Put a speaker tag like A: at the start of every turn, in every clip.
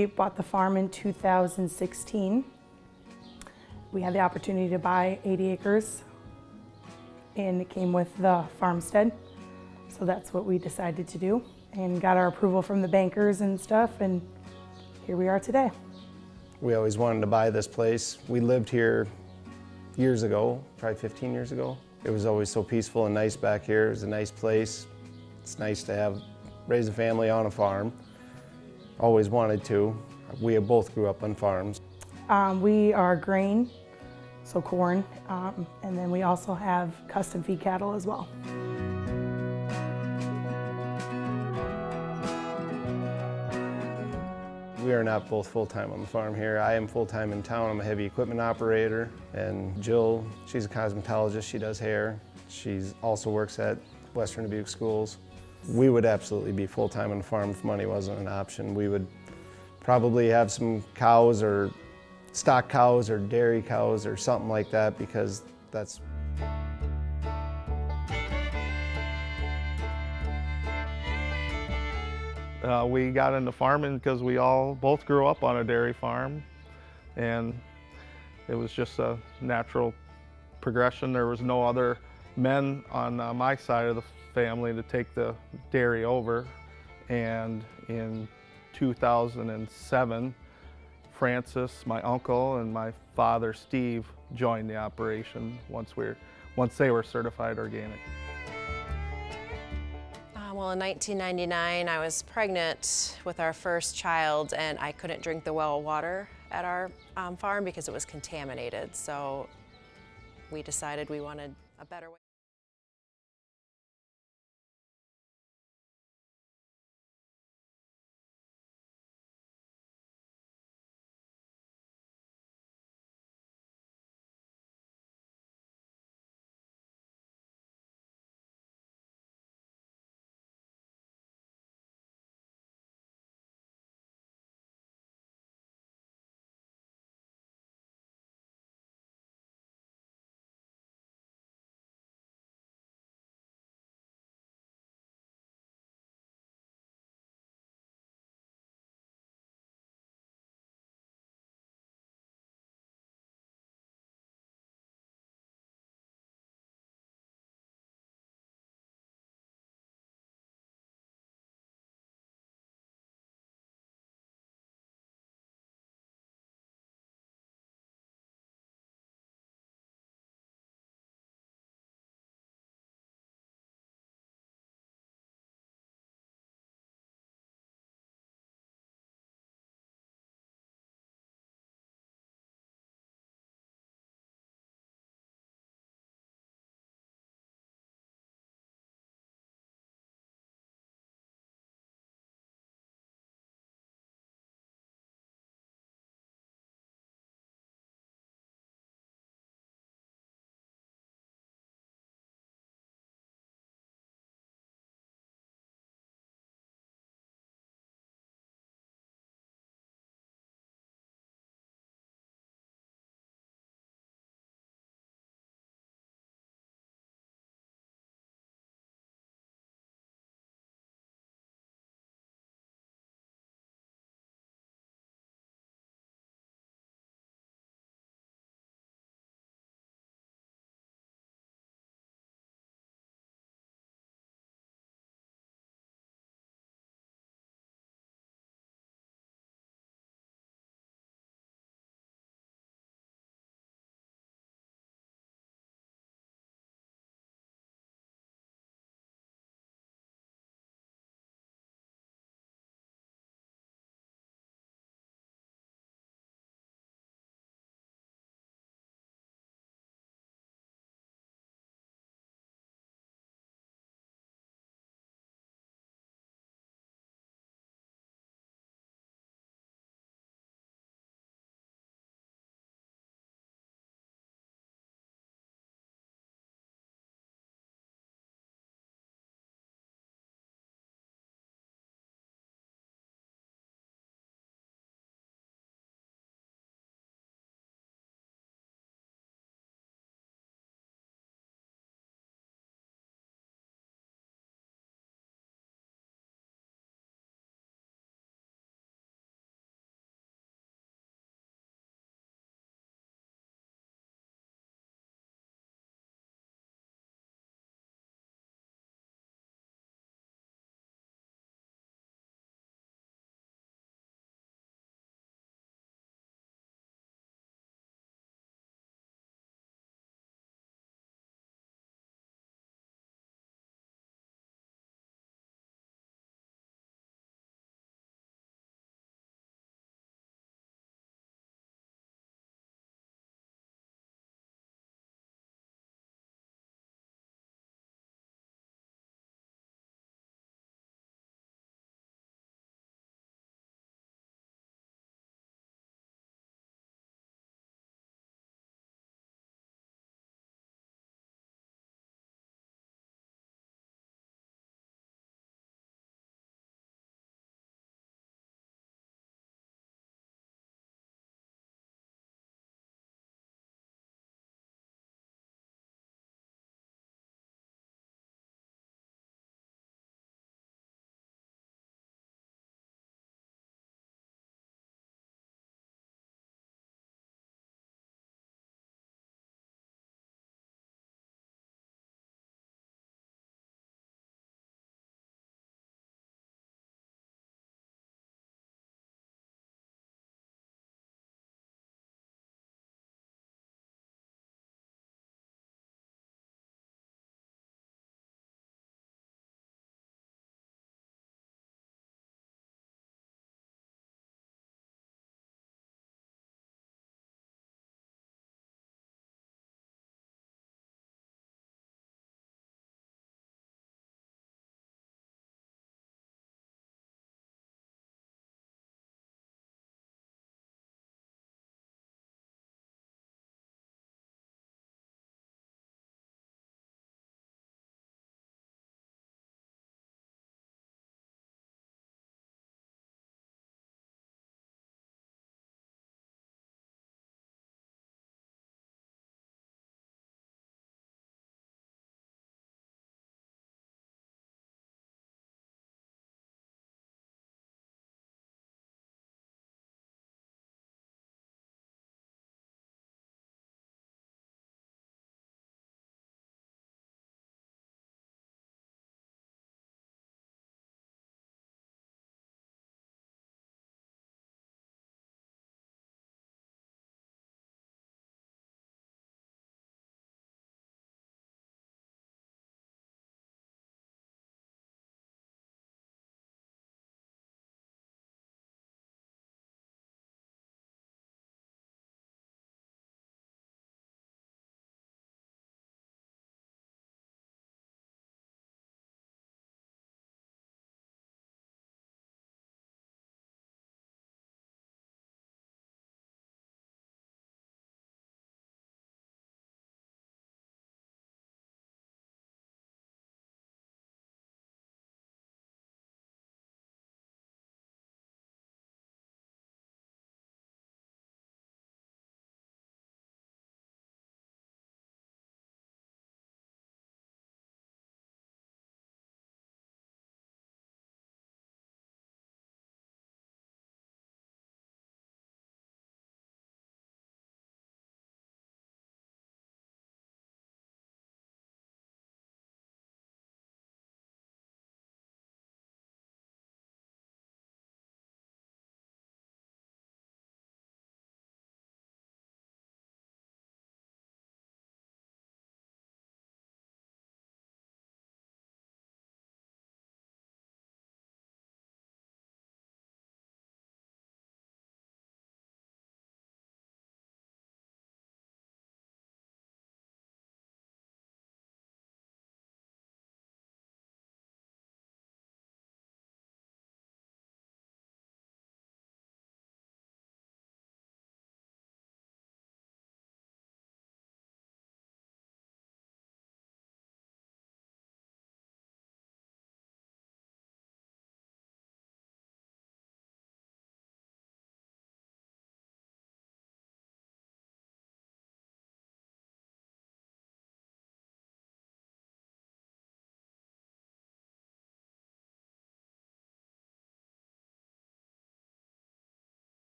A: We bought the farm in 2016. We had the opportunity to buy 80 acres and it came with the farmstead. So that's what we decided to do and got our approval from the bankers and stuff, and here we are today.
B: We always wanted to buy this place. We lived here years ago, probably 15 years ago. It was always so peaceful and nice back here. It was a nice place. It's nice to raise a family on a farm. Always wanted to. We both grew up on farms.
A: We are grain, so corn, and then we also have custom feed cattle as well.
B: We are not both full-time on the farm here. I am full-time in town. I'm a heavy equipment operator, and Jill, she's a cosmetologist. She does hair. She also works at Western Dubuque schools. We would absolutely be full-time on the farm if money wasn't an option. We would probably have some cows or stock cows or dairy cows or something like that, because that's
C: we got into farming because we both grew up on a dairy farm, and it was just a natural progression. There was no other men on my side of the family to take the dairy over, and in 2007, Francis, my uncle, and my father, Steve, joined the operation once they were certified organic.
D: Well, in 1999, I was pregnant with our first child, and I couldn't drink the well water at our farm because it was contaminated. So we decided we wanted a better way.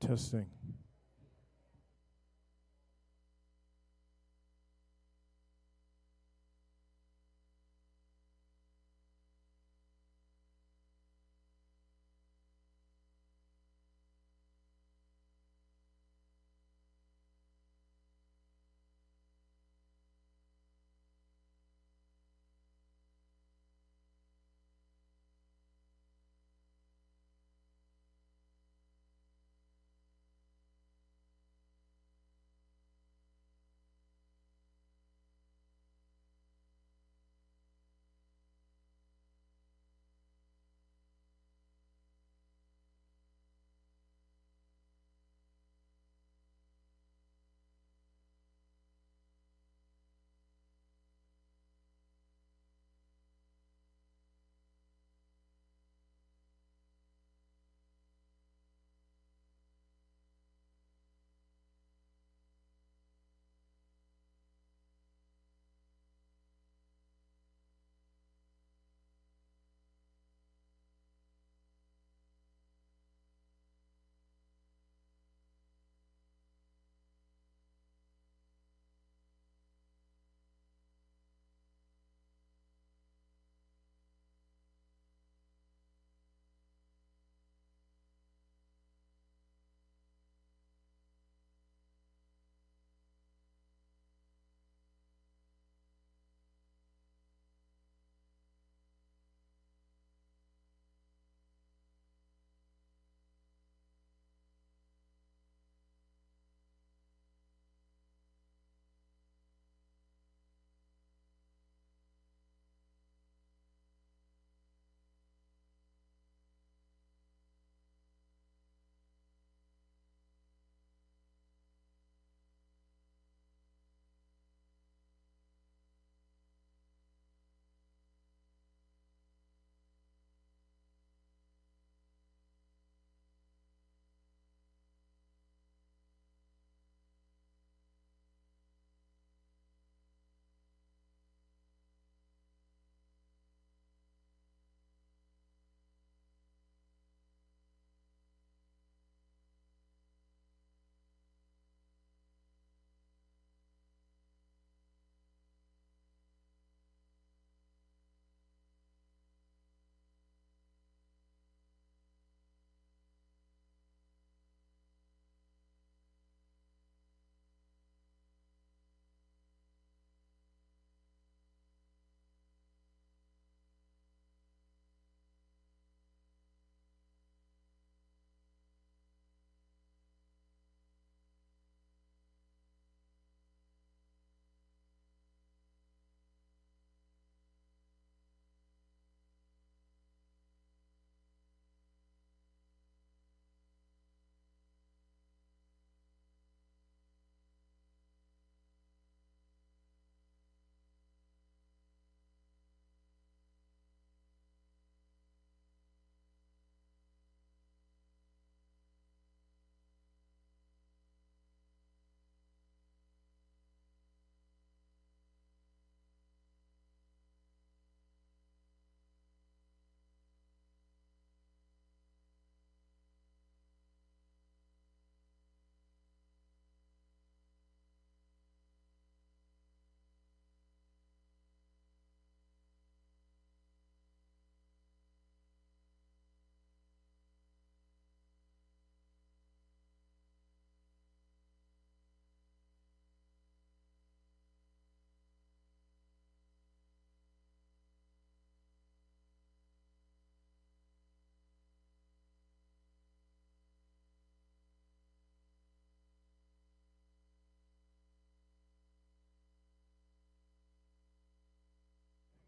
E: Testing.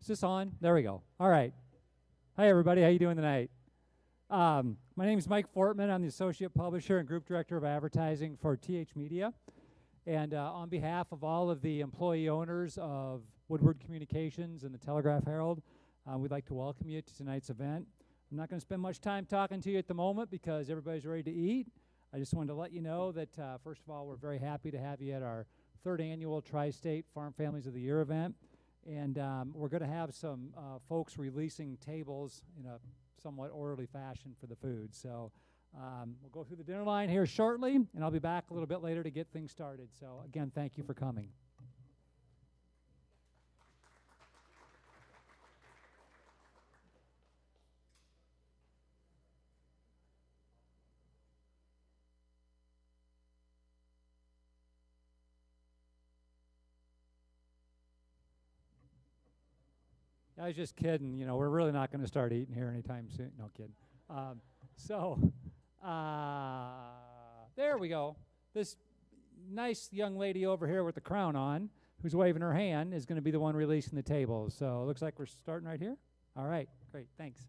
F: Is this on? There we go. All right. Hi, everybody. How you doing tonight? My name is Mike Fortman. I'm the Associate Publisher and Group Director of Advertising for TH Media. And on behalf of all of the employee owners of Woodward Communications and the Telegraph Herald, we'd like to welcome you to tonight's event. I'm not going to spend much time talking to you at the moment because everybody's ready to eat. I just wanted to let you know that, first of all, we're very happy to have you at our third annual Tri-State Farm Families of the Year event. And we're going to have some folks releasing tables in a somewhat orderly fashion for the food. So We'll go through the dinner line here shortly, and I'll be back a little bit later to get things started. So again, thank you for coming. I was just kidding. You know, we're really not going to start eating here anytime soon. No kidding. There we go. This nice young lady over here with the crown on, who's waving her hand, is going to be the one releasing the table. So it looks like we're starting right here. All right, great, thanks.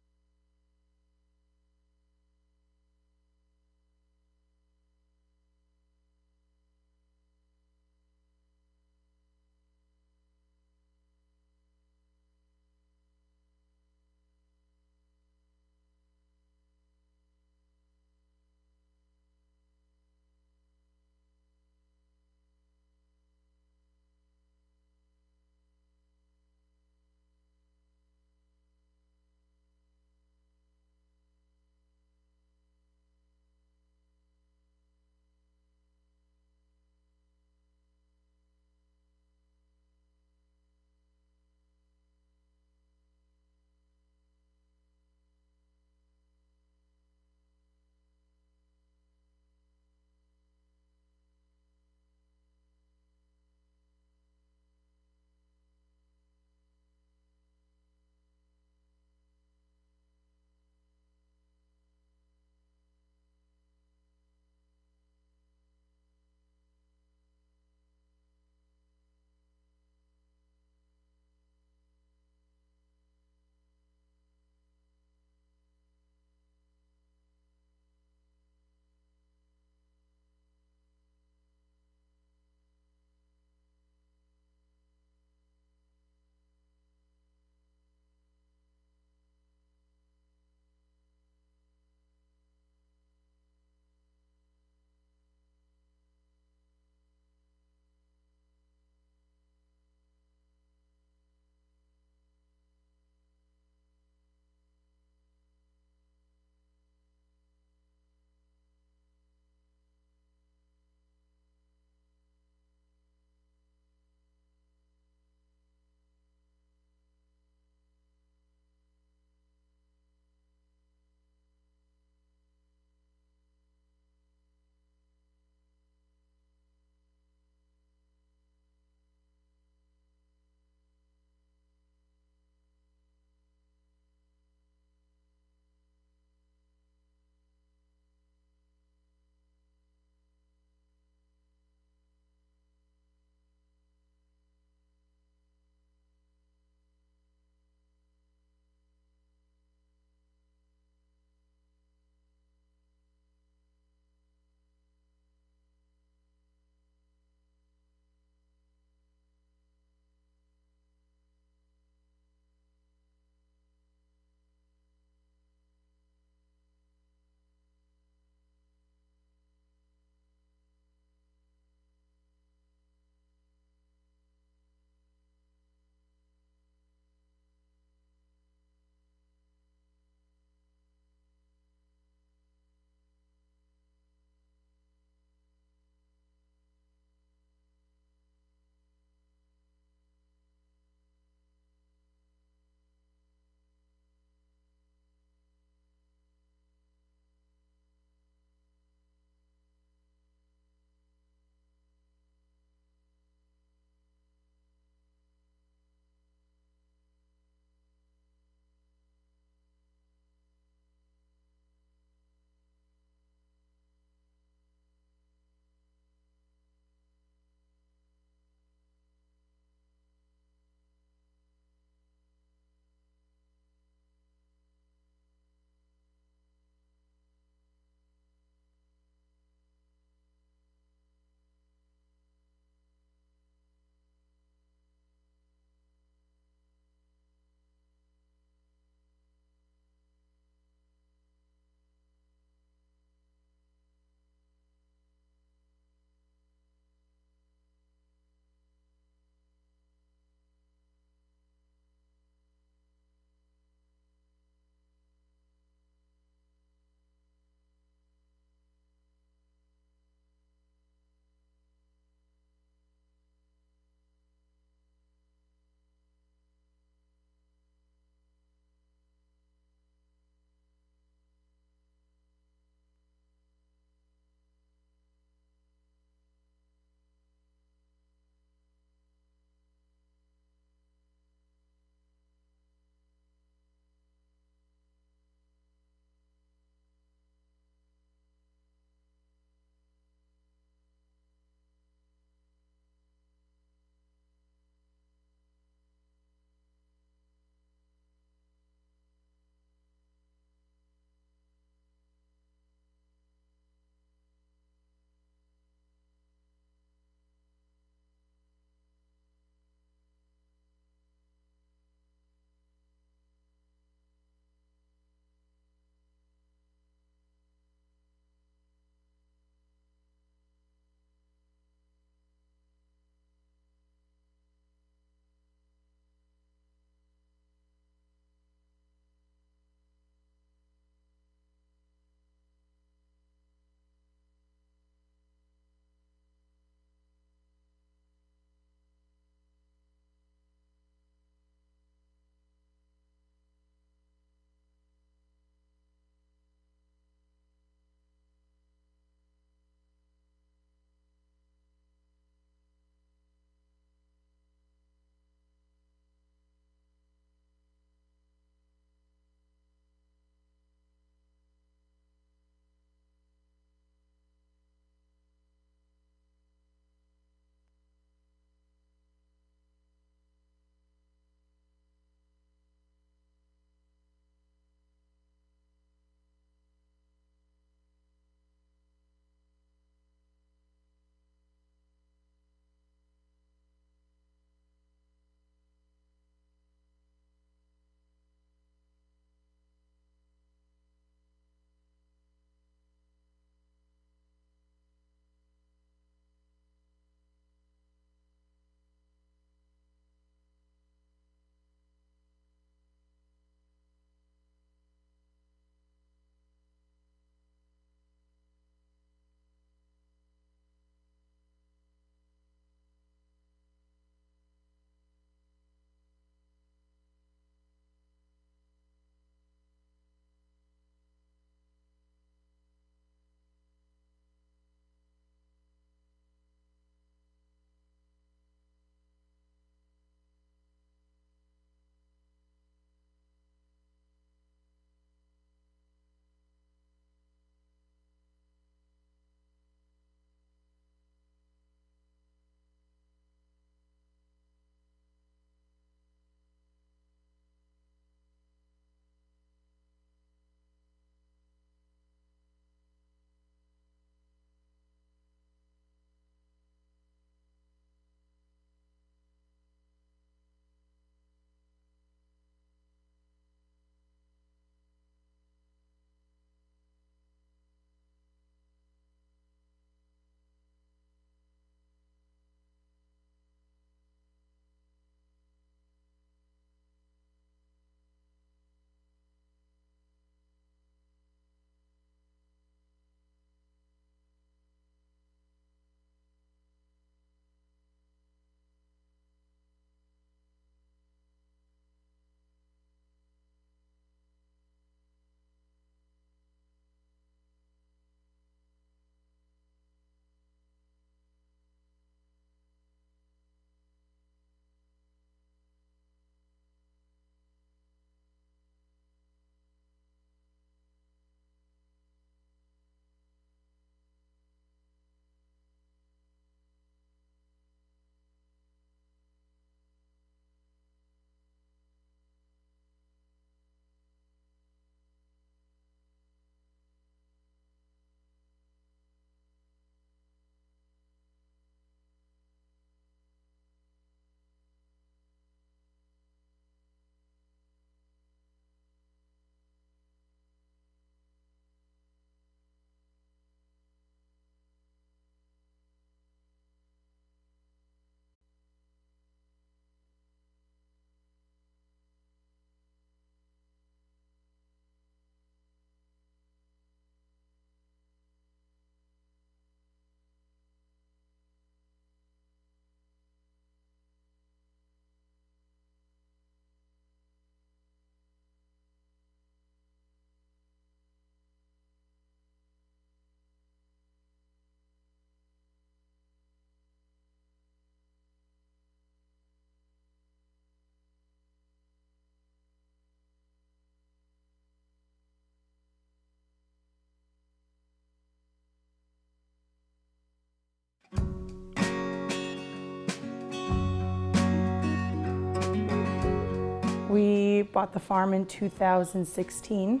A: We bought the farm in 2016.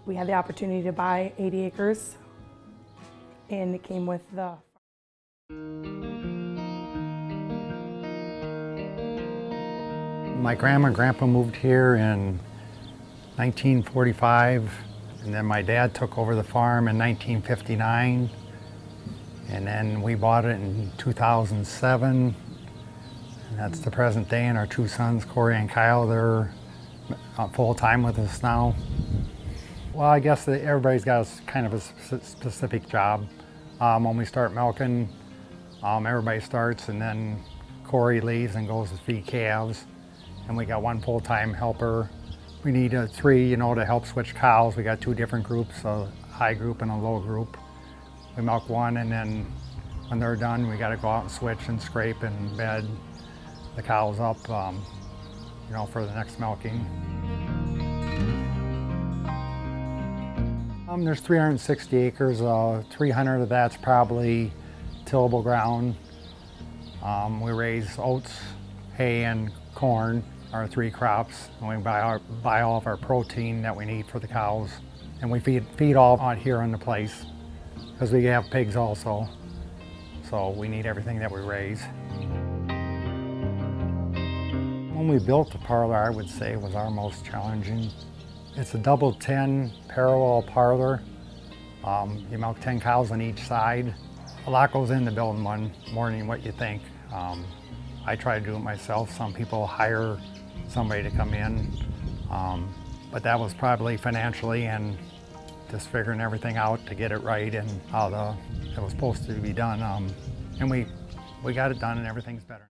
A: We had the opportunity to buy 80 acres, and it came with the
E: My grandma and grandpa moved here in 1945, and then my dad took over the farm in 1959, and then we bought it in 2007, and that's the present day, and our two sons, Corey and Kyle, they're full-time with us now. Well, I guess that everybody's got kind of a specific job. When we start milking, everybody starts, and then Corey leaves and goes to feed calves. And we got one full-time helper. We need three, to help switch cows. We got two different groups, a high group and a low group. We milk one, and then when they're done, we got to go out and switch and scrape and bed the cows up, for the next milking. There's 360 acres. 300 of that's probably tillable ground. We raise oats, hay, and corn, our three crops, and we buy all of our protein that we need for the cows. And we feed all out here in the place, because we have pigs also. So we need everything that we raise. When we built the parlor, I would say was our most challenging. It's a double 10 parallel parlor. You milk 10 cows on each side. A lot goes into building one, more than what you think. I try to do it myself. Some people hire somebody to come in, but that was probably financially and just figuring everything out to get it right and how it was supposed to be done. And we got it done, and everything's better.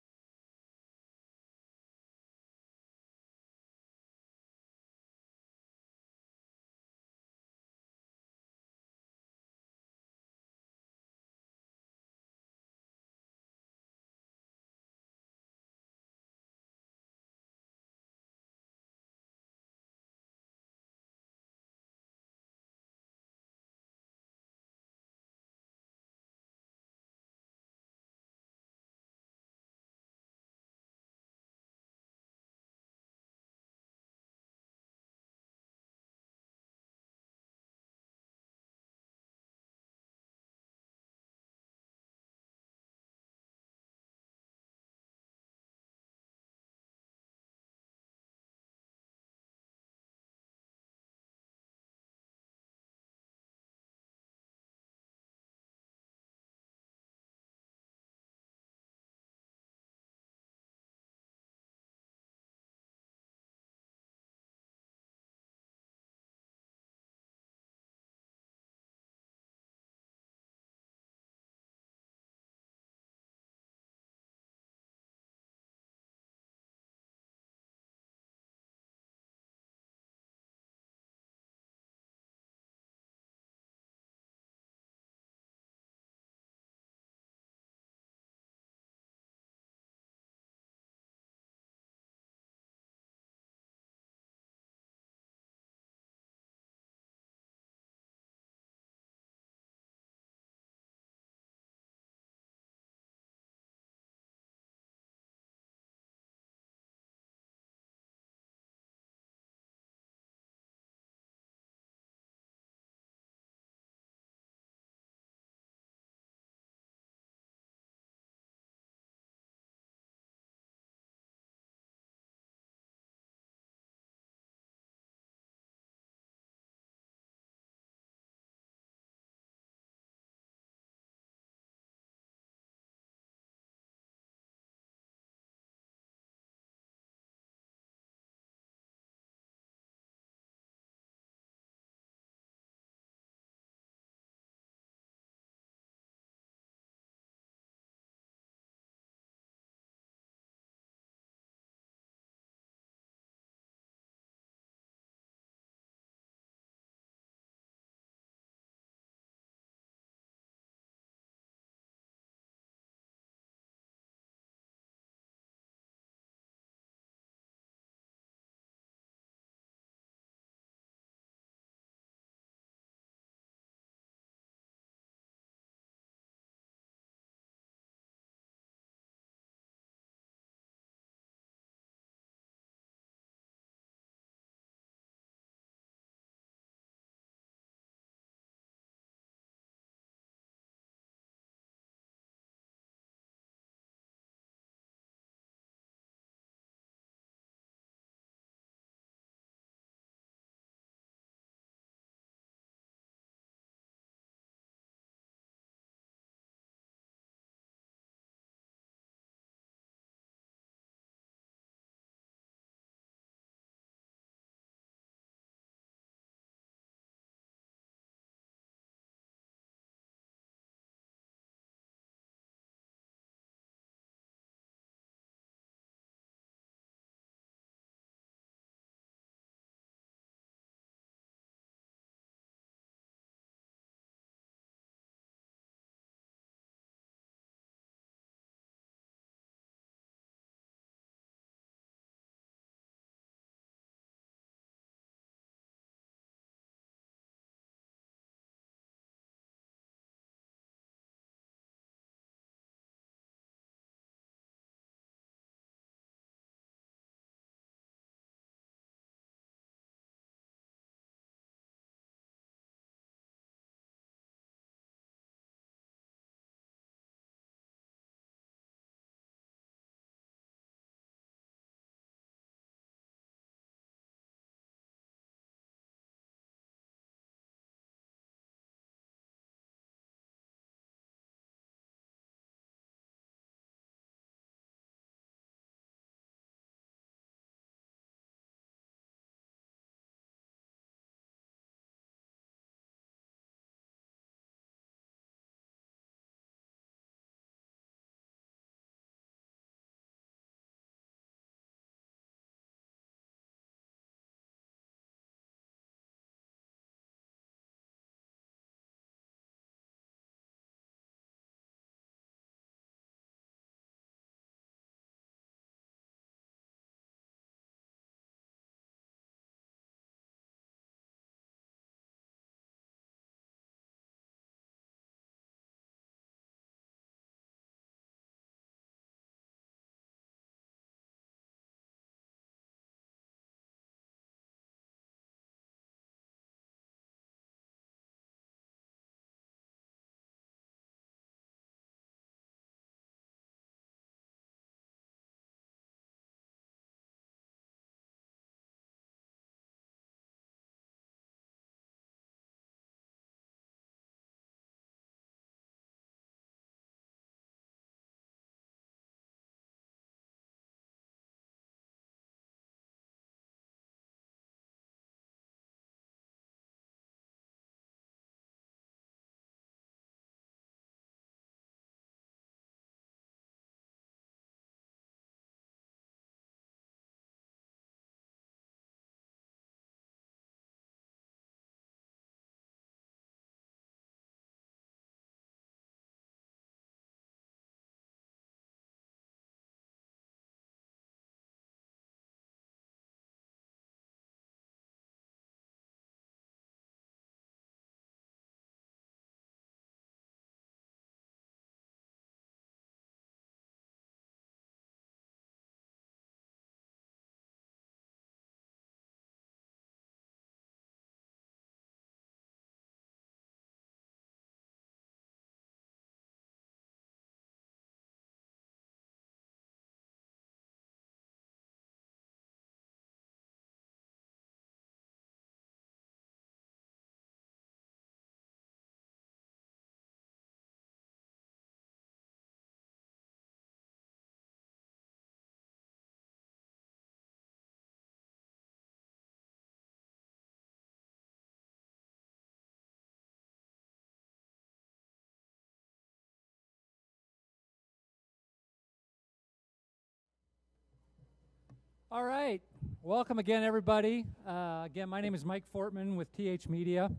F: All right. Welcome again, everybody. Again, my name is Mike Fortman with TH Media.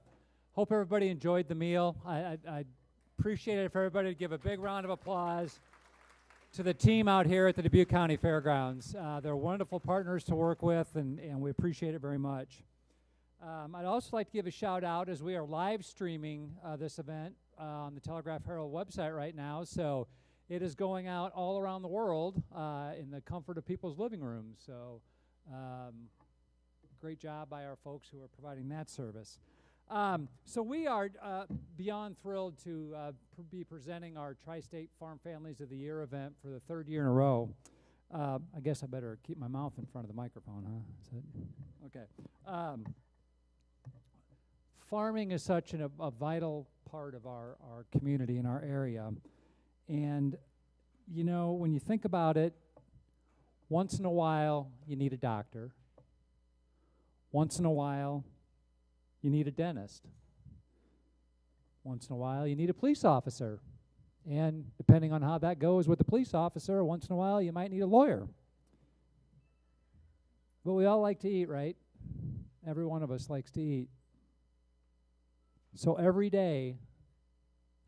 F: Hope everybody enjoyed the meal. I appreciate it if everybody would give a big round of applause to the team out here at the Dubuque County Fairgrounds. They're wonderful partners to work with, and we appreciate it very much. I'd also like to give a shout out as we are live streaming this event on the Telegraph Herald website right now. So it is going out all around the world in the comfort of people's living rooms. So great job by our folks who are providing that service. So we are beyond thrilled to be presenting our Tri-State Farm Families of the Year event for the third year in a row. I guess I better keep my mouth in front of the microphone, huh? Is that okay? Farming is such a vital part of our community and our area. And, you know, when you think about it, once in a while you need a doctor. Once in a while you need a dentist. Once in a while you need a police officer. And depending on how that goes with the police officer, once in a while you might need a lawyer. But we all like to eat, right? Every one of us likes to eat. So every day,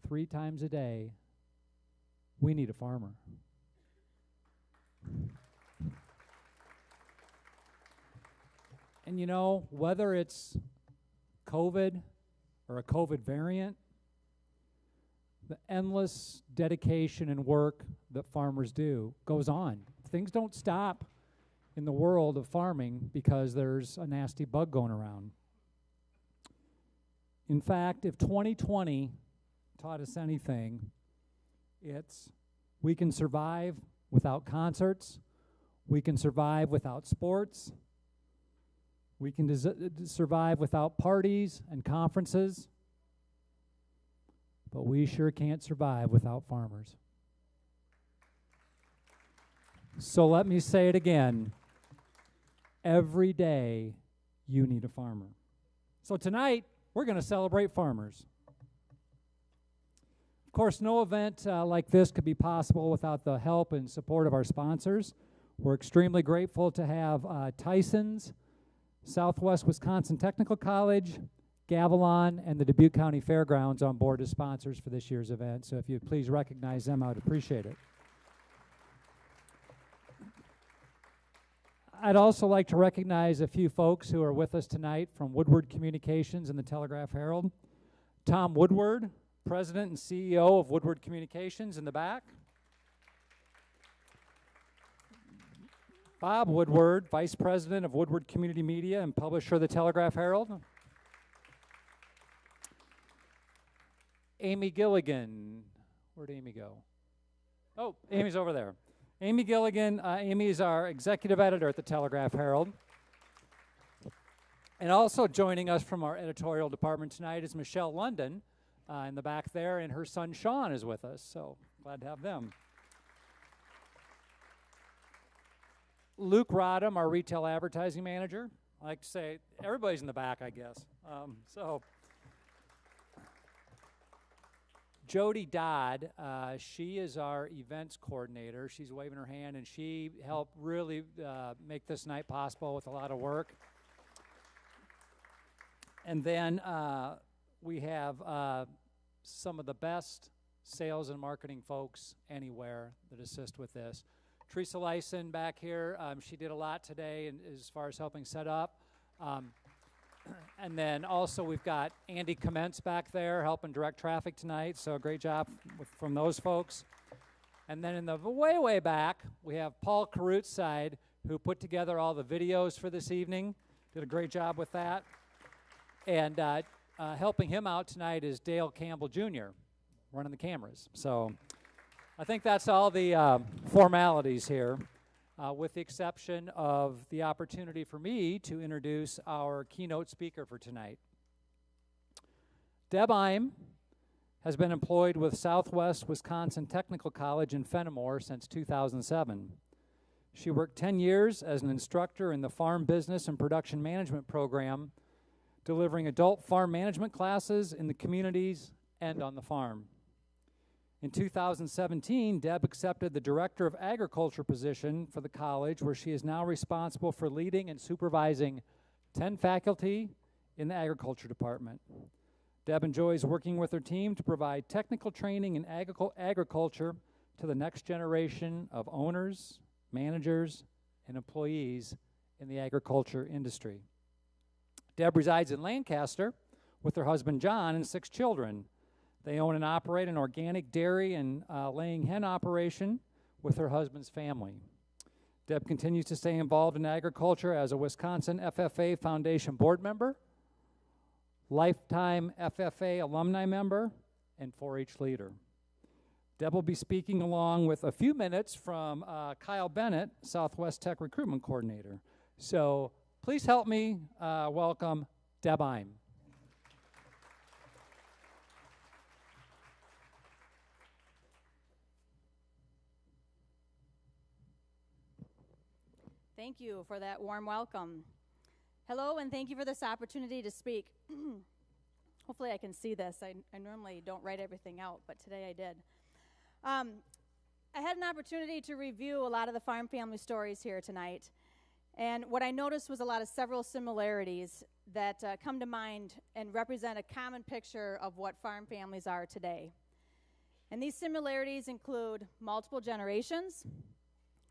F: 3 times a day, we need a farmer. And you know, whether it's COVID or a COVID variant, the endless dedication and work that farmers do goes on. Things don't stop in the world of farming because there's a nasty bug going around. In fact, if 2020 taught us anything, it's we can survive without concerts, we can survive without sports, we can survive without parties and conferences, but we sure can't survive without farmers. So let me say it again. Every day you need a farmer. So tonight, we're going to celebrate farmers. Of course, no event like this could be possible without the help and support of our sponsors. We're extremely grateful to have Tyson's, Southwest Wisconsin Technical College, Gavilon, and the Dubuque County Fairgrounds on board as sponsors for this year's event. So if you'd please recognize them, I would appreciate it. I'd also like to recognize a few folks who are with us tonight from Woodward Communications and the Telegraph Herald. Tom Woodward, President and CEO of Woodward Communications in the back. Bob Woodward, Vice President of Woodward Community Media and publisher of the Telegraph Herald. Amy Gilligan. Where'd Amy go? Oh, Amy's over there. Amy Gilligan. Amy is our executive editor at the Telegraph Herald. And also joining us from our editorial department tonight is Michelle London in the back there, and her son Sean is with us, so glad to have them. Luke Rodham, our retail advertising manager. I like to say everybody's in the back, I guess. Jody Dodd, she is our events coordinator. She's waving her hand, and she helped really make this night possible with a lot of work. And then we have some of the best sales and marketing folks anywhere that assist with this. Teresa Lyson back here, she did a lot today as far as helping set up. And then also we've got Andy Commence back there helping direct traffic tonight, so a great job from those folks. And then in the way back, we have Paul Carut's side, who put together all the videos for this evening. Did a great job with that. And helping him out tonight is Dale Campbell Jr., running the cameras. So I think that's all the formalities here. With the exception of the opportunity for me to introduce our keynote speaker for tonight. Deb Eim has been employed with Southwest Wisconsin Technical College in Fenimore since 2007. She worked 10 years as an instructor in the Farm Business and Production Management program, delivering adult farm management classes in the communities and on the farm. In 2017, Deb accepted the Director of Agriculture position for the college, where she is now responsible for leading and supervising 10 faculty in the agriculture department. Deb enjoys working with her team to provide technical training in agriculture to the next generation of owners, managers, and employees in the agriculture industry. Deb resides in Lancaster with her husband John and 6 children. They own and operate an organic dairy and laying hen operation with her husband's family. Deb continues to stay involved in agriculture as a Wisconsin FFA Foundation board member, lifetime FFA alumni member, and 4-H leader. Deb will be speaking along with a few minutes from Kyle Bennett, Southwest Tech Recruitment Coordinator. So please help me welcome Deb Eim.
G: Thank you for that warm welcome. Hello, and thank you for this opportunity to speak. Hopefully I can see this. I normally don't write everything out, but today I did. I had an opportunity to review a lot of the farm family stories here tonight, and what I noticed was several similarities that come to mind and represent a common picture of what farm families are today. And these similarities include multiple generations,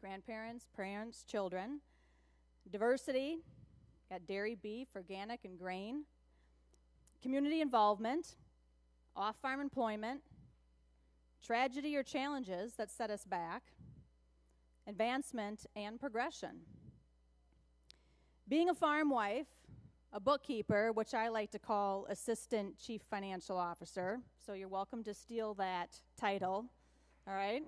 G: grandparents, parents, children, diversity, got dairy, beef, organic, and grain, community involvement, off-farm employment, tragedy or challenges that set us back, advancement, and progression. Being a farm wife, a bookkeeper, which I like to call Assistant Chief Financial Officer, so you're welcome to steal that title, all right?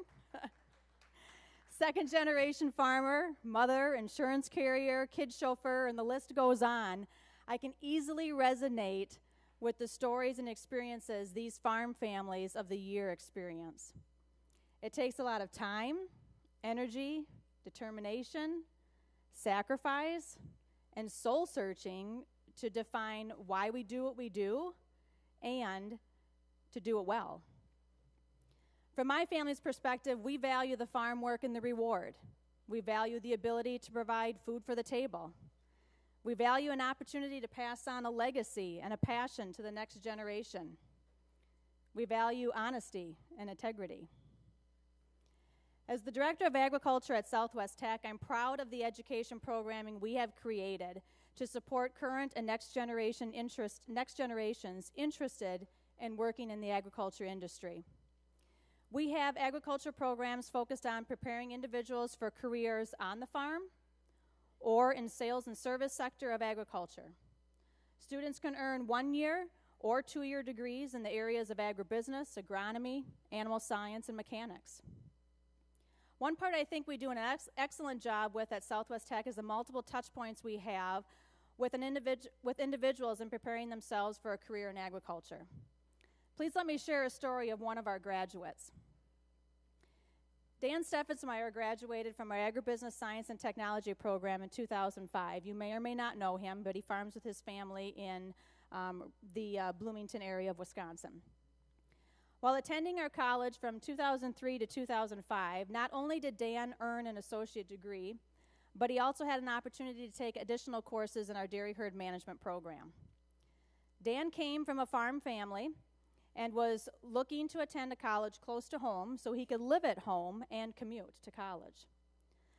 G: Second generation farmer, mother, insurance carrier, kid chauffeur, and the list goes on. I can easily resonate with the stories and experiences these farm families of the year experience. It takes a lot of time, energy, determination, sacrifice, and soul searching to define why we do what we do and to do it well. From my family's perspective, we value the farm work and the reward. We value the ability to provide food for the table. We value an opportunity to pass on a legacy and a passion to the next generation. We value honesty and integrity. As the Director of Agriculture at Southwest Tech, I'm proud of the education programming we have created to support current and next generations interested in working in the agriculture industry. We have agriculture programs focused on preparing individuals for careers on the farm or in sales and service sector of agriculture. Students can earn 1-year or 2-year degrees in the areas of agribusiness, agronomy, animal science, and mechanics. One part I think we do an excellent job with at Southwest Tech is the multiple touch points we have with individuals in preparing themselves for a career in agriculture. Please let me share a story of one of our graduates. Dan Steffensmeyer graduated from our Agribusiness Science and Technology program in 2005. You may or may not know him, but he farms with his family in the Bloomington area of Wisconsin. While attending our college from 2003 to 2005, not only did Dan earn an associate degree, but he also had an opportunity to take additional courses in our dairy herd management program. Dan came from a farm family and was looking to attend a college close to home so he could live at home and commute to college.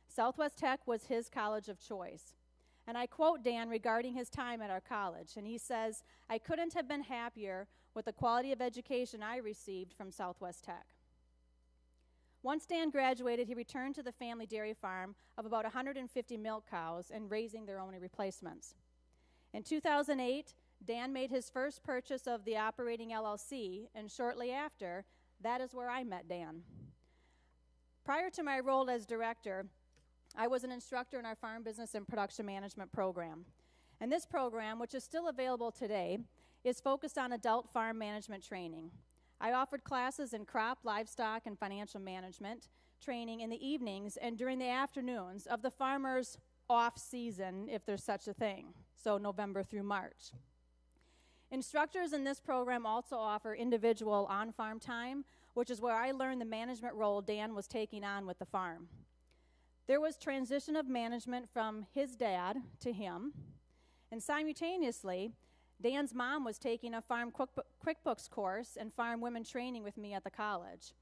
G: Southwest Tech was his college of choice. And I quote Dan regarding his time at our college, and he says, "I couldn't have been happier with the quality of education I received from Southwest Tech." Once Dan graduated, he returned to the family dairy farm of about 150 milk cows and raising their only replacements. In 2008, Dan made his first purchase of the operating LLC, and shortly after, that is where I met Dan. Prior to my role as director, I was an instructor in our farm business and production management program. And this program, which is still available today, is focused on adult farm management training. I offered classes in crop, livestock, and financial management training in the evenings and during the afternoons of the farmer's off season, if there's such a thing, so November through March. Instructors in this program also offer individual on-farm time which is where I learned the management role Dan was taking on with the farm. There was transition of management from his dad to him, and simultaneously, Dan's mom was taking a farm QuickBooks course and farm women training with me at the college.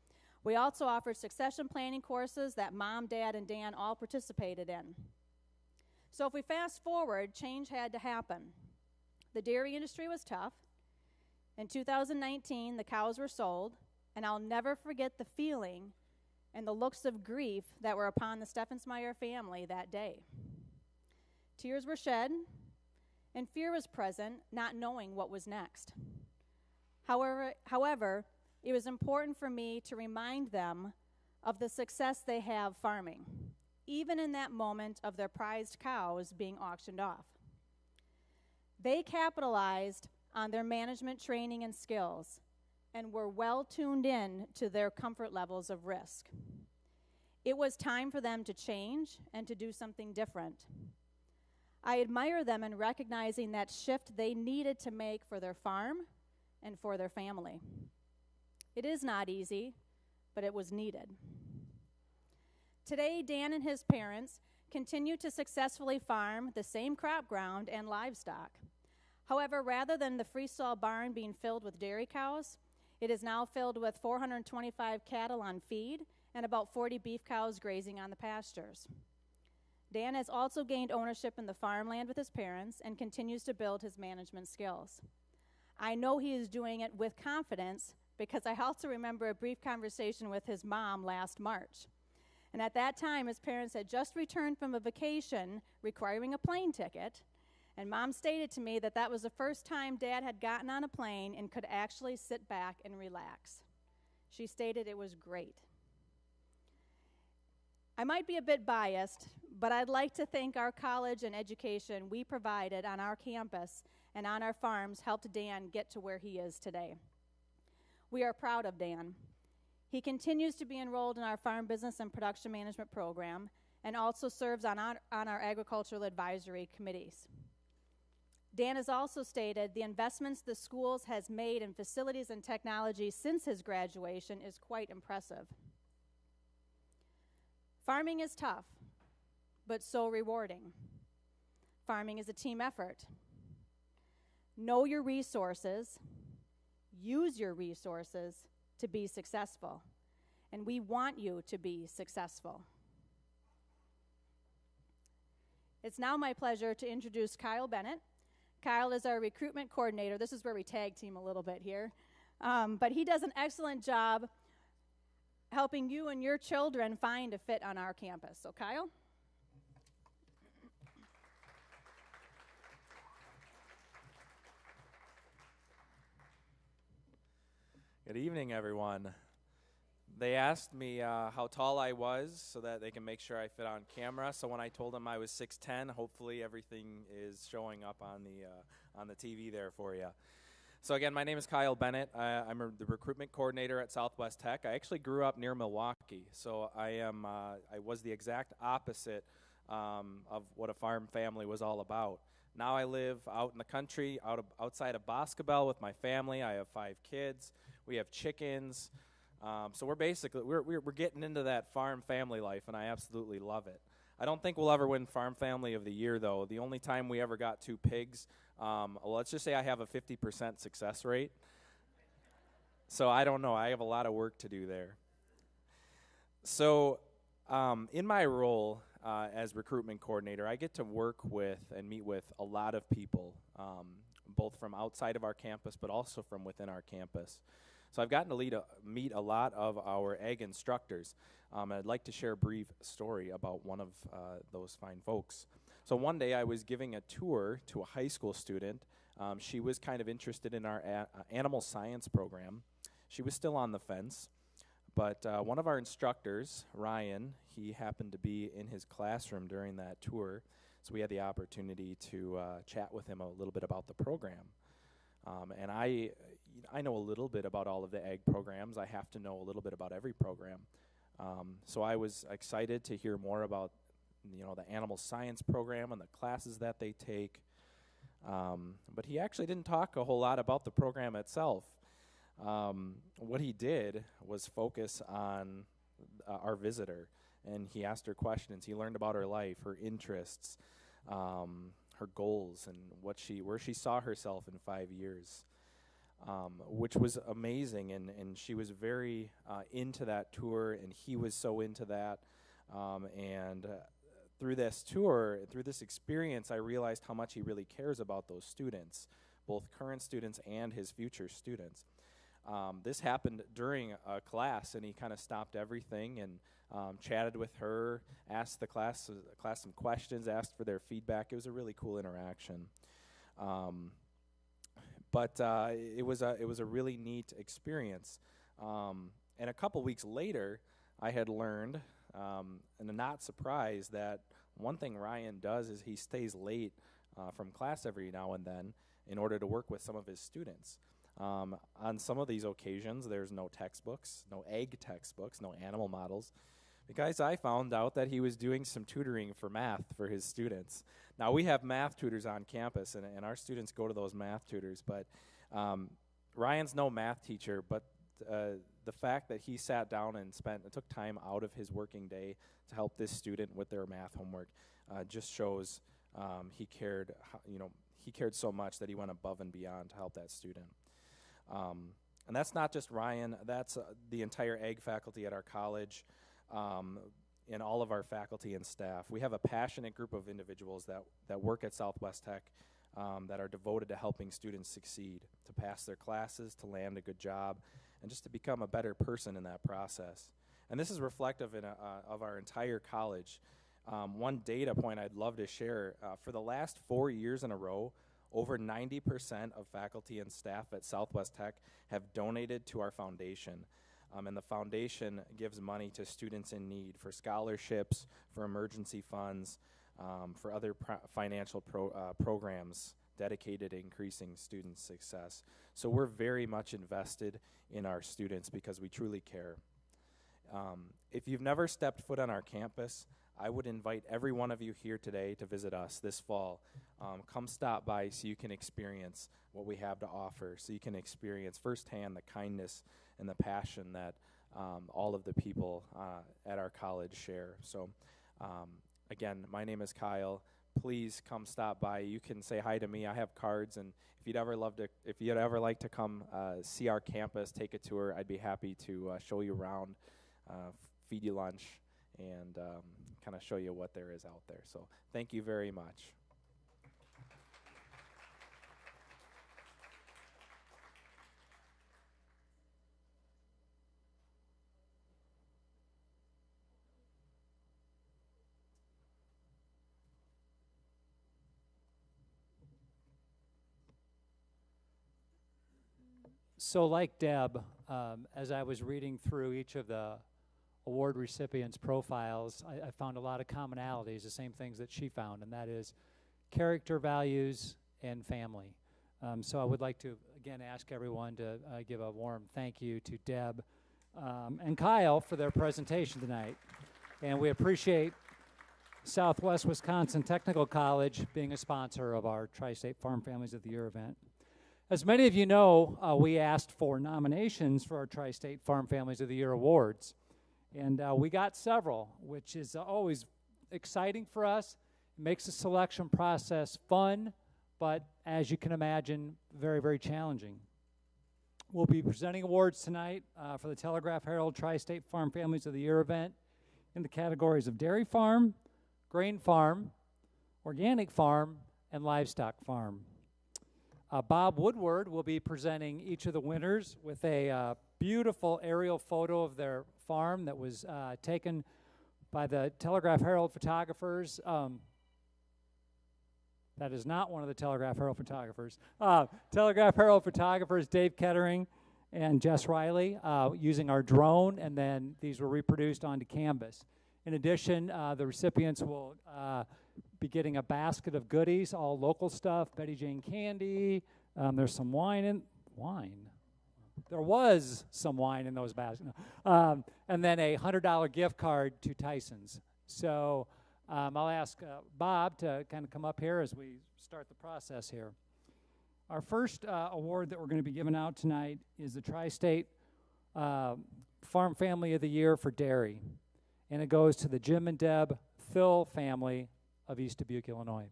G: We also offered succession planning courses that Mom, Dad, and Dan all participated in. So if we fast forward, change had to happen. The dairy industry was tough. In 2019, the cows were sold, and I'll never forget the feeling and the looks of grief that were upon the Steffensmeyer family that day. Tears were shed, and fear was present, not knowing what was next. However, it was important for me to remind them of the success they have farming, even in that moment of their prized cows being auctioned off. They capitalized on their management training and skills and were well tuned in to their comfort levels of risk. It was time for them to change and to do something different. I admire them in recognizing that shift they needed to make for their farm and for their family. It is not easy, but it was needed. Today, Dan and his parents continue to successfully farm the same crop ground and livestock. However, rather than the freestall barn being filled with dairy cows, it is now filled with 425 cattle on feed and about 40 beef cows grazing on the pastures. Dan has also gained ownership in the farmland with his parents and continues to build his management skills. I know he is doing it with confidence because I also remember a brief conversation with his mom last March. And at that time, his parents had just returned from a vacation requiring a plane ticket, and Mom stated to me that that was the first time Dad had gotten on a plane and could actually sit back and relax. She stated it was great. I might be a bit biased, but I'd like to think our college and education we provided on our campus and on our farms helped Dan get to where he is today. We are proud of Dan. He continues to be enrolled in our farm business and production management program and also serves on our agricultural advisory committees. Dan has also stated the investments the schools has made in facilities and technology since his graduation is quite impressive. Farming is tough, but so rewarding. Farming is a team effort. Know your resources, use your resources to be successful, and we want you to be successful. It's now my pleasure to introduce Kyle Bennett. Kyle is our recruitment coordinator. This is where we tag team a little bit here. But he does an excellent job helping you and your children find a fit on our campus. So Kyle?
H: Good evening, everyone. They asked me how tall I was so that they can make sure I fit on camera. So when I told them I was 6'10", hopefully everything is showing up on the TV there for you. So again, my name is Kyle Bennett. I'm the recruitment coordinator at Southwest Tech. I actually grew up near Milwaukee, so I was the exact opposite of what a farm family was all about. Now I live out in the country, outside of Boscobel with my family. I have 5 kids. We have chickens. So we're getting into that farm family life, and I absolutely love it. I don't think we'll ever win Farm Family of the Year, though. The only time we ever got 2 pigs, let's just say I have a 50% success rate. So I don't know. I have a lot of work to do there. So in my role as recruitment coordinator, I get to work with and meet with a lot of people, both from outside of our campus but also from within our campus. So I've gotten to meet a lot of our ag instructors. And I'd like to share a brief story about one of those fine folks. So one day I was giving a tour to a high school student. She was kind of interested in our animal science program. She was still on the fence. But one of our instructors, Ryan, he happened to be in his classroom during that tour. So we had the opportunity to chat with him a little bit about the program. And I know a little bit about all of the ag programs. I have to know a little bit about every program. So I was excited to hear more about, the animal science program and the classes that they take. But he actually didn't talk a whole lot about the program itself. What he did was focus on our visitor, and he asked her questions. He learned about her life, her interests, her goals, and where she saw herself in 5 years, which was amazing. And she was very into that tour, and he was so into that. Through this tour, through this experience, I realized how much he really cares about those students, both current students and his future students. This happened during a class, and he kind of stopped everything and chatted with her, asked the class some questions, asked for their feedback. It was a really cool interaction. But it was a really neat experience. And a couple weeks later, I had learned, and I'm not surprised, that one thing Ryan does is he stays late from class every now and then in order to work with some of his students. On some of these occasions, there's no textbooks, no egg textbooks, no animal models, because I found out that he was doing some tutoring for math for his students. Now, we have math tutors on campus, and our students go to those math tutors, but Ryan's no math teacher, but the fact that he sat down and took time out of his working day to help this student with their math homework just shows he cared so much that he went above and beyond to help that student. And that's not just Ryan, that's the entire ag faculty at our college, and all of our faculty and staff. We have a passionate group of individuals that work at Southwest Tech that are devoted to helping students succeed, to pass their classes, to land a good job, and just to become a better person in that process. And this is reflective of our entire college. One data point I'd love to share, for the last 4 years in a row, over 90% of faculty and staff at Southwest Tech have donated to our foundation. And the foundation gives money to students in need for scholarships, for emergency funds, for other financial programs dedicated to increasing student success. So we're very much invested in our students because we truly care. If you've never stepped foot on our campus, I would invite every one of you here today to visit us this fall. Come stop by so you can experience what we have to offer, so you can experience firsthand the kindness and the passion that all of the people at our college share. So again, my name is Kyle. Please come stop by. You can say hi to me. I have cards, and if you'd ever like to come see our campus, take a tour, I'd be happy to show you around, feed you lunch, and kind of show you what there is out there. So thank you very much.
F: So like Deb, as I was reading through each of the award recipients' profiles, I found a lot of commonalities, the same things that she found, and that is character, values, and family. So I would like to, again, ask everyone to give a warm thank you to Deb and Kyle for their presentation tonight. And we appreciate Southwest Wisconsin Technical College being a sponsor of our Tri-State Farm Families of the Year event. As many of you know, we asked for nominations for our Tri-State Farm Families of the Year awards. And we got several, which is always exciting for us. It makes the selection process fun, but as you can imagine, very, very challenging. We'll be presenting awards tonight for the Telegraph, Herald, Tri-State Farm Families of the Year event in the categories of dairy farm, grain farm, organic farm, and livestock farm. Bob Woodward will be presenting each of the winners with a beautiful aerial photo of their farm that was taken by the Telegraph Herald photographers. That is not one of the Telegraph Herald photographers. Telegraph Herald photographers Dave Kettering and Jess Riley using our drone, and then these were reproduced onto canvas. In addition, the recipients will be getting a basket of goodies, all local stuff, Betty Jane candy. There's some wine. There was some wine in those baskets. And then a $100 gift card to Tyson's. So I'll ask Bob to kind of come up here as we start the process here. Our first award that we're going to be giving out tonight is the Tri-State Farm Family of the Year for Dairy. And it goes to the Jim and Deb Thill family of East Dubuque, Illinois.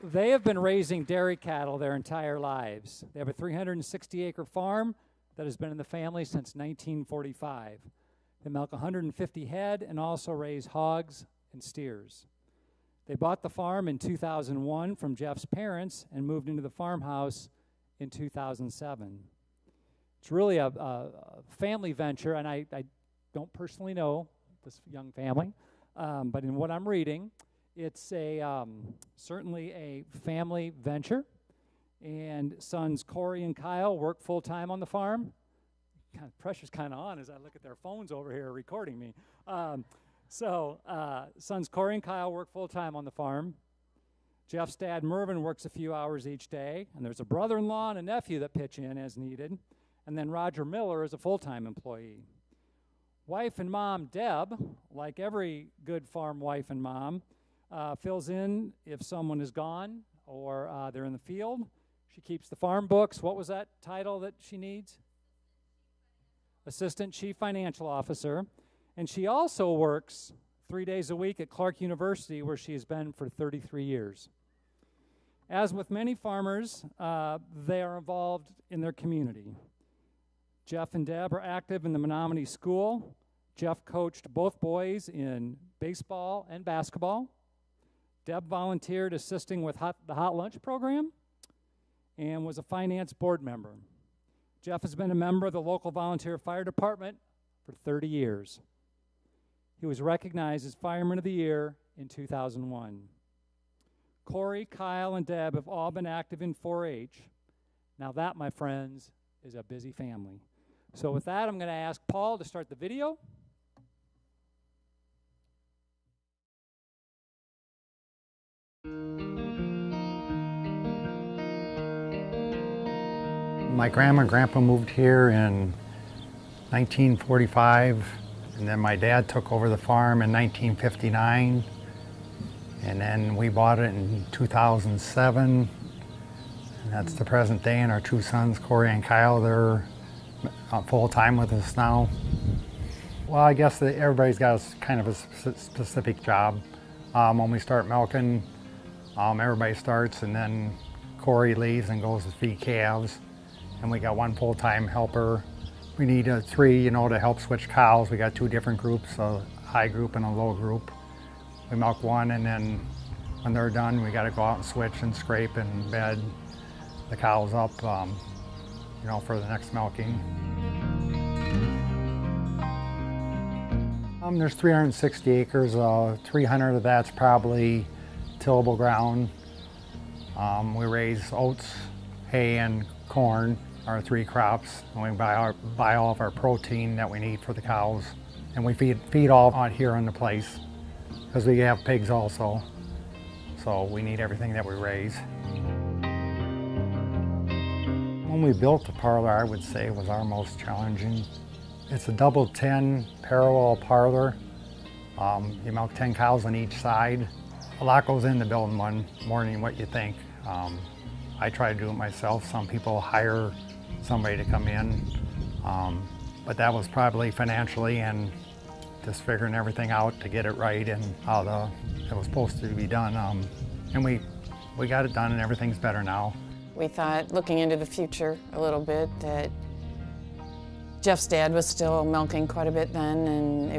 F: They have been raising dairy cattle their entire lives. They have a 360-acre farm that has been in the family since 1945. They milk 150 head and also raise hogs and steers. They bought the farm in 2001 from Jeff's parents and moved into the farmhouse in 2007. It's really a family venture, and I don't personally know this young family, but in what I'm reading, it's certainly a family venture, and sons Corey and Kyle work full-time on the farm. Pressure's kind of on as I look at their phones over here recording me. Sons Corey and Kyle work full-time on the farm. Jeff's dad, Mervyn, works a few hours each day, and there's a brother-in-law and a nephew that pitch in as needed, and then Roger Miller is a full-time employee. Wife and mom, Deb, like every good farm wife and mom, fills in if someone is gone or they're in the field. She keeps the farm books. What was that title that she needs? Assistant Chief Financial Officer. And she also works 3 days a week at Clark University, where she has been for 33 years. As with many farmers, they are involved in their community. Jeff and Deb are active in the Menominee School. Jeff coached both boys in baseball and basketball. Deb volunteered assisting with the Hot Lunch program and was a finance board member. Jeff has been a member of the local volunteer fire department for 30 years. He was recognized as Fireman of the Year in 2001. Corey, Kyle, and Deb have all been active in 4-H. Now that, my friends, is a busy family. So with that, I'm going to ask Paul to start the video.
E: My grandma and grandpa moved here in 1945, and then my dad took over the farm in 1959, and then we bought it in 2007, and that's the present day, and our two sons, Corey and Kyle, they're full-time with us now. Well, I guess that everybody's got kind of a specific job. When we start milking, everybody starts, and then Corey leaves and goes to feed calves. And we got one full-time helper. We need 3, to help switch cows. We got 2 different groups, a high group and a low group. We milk one, and then when they're done, we got to go out and switch and scrape and bed the cows up, for the next milking. There's 360 acres. 300 of that's probably tillable ground. We raise oats, hay, and corn. Our 3 crops, and we buy all of our protein that we need for the cows, and we feed all out here in the place because we have pigs also, so we need everything that we raise. When we built the parlor, I would say was our most challenging. It's a double 10 parallel parlor. You milk 10 cows on each side. A lot goes into building one, more than what you think. I try to do it myself. Some people hire somebody to come in, but that was probably financially and just figuring everything out to get it right and how it was supposed to be done. And we got it done, and everything's better now.
I: We thought, looking into the future a little bit, that Jeff's dad was still milking quite a bit then, and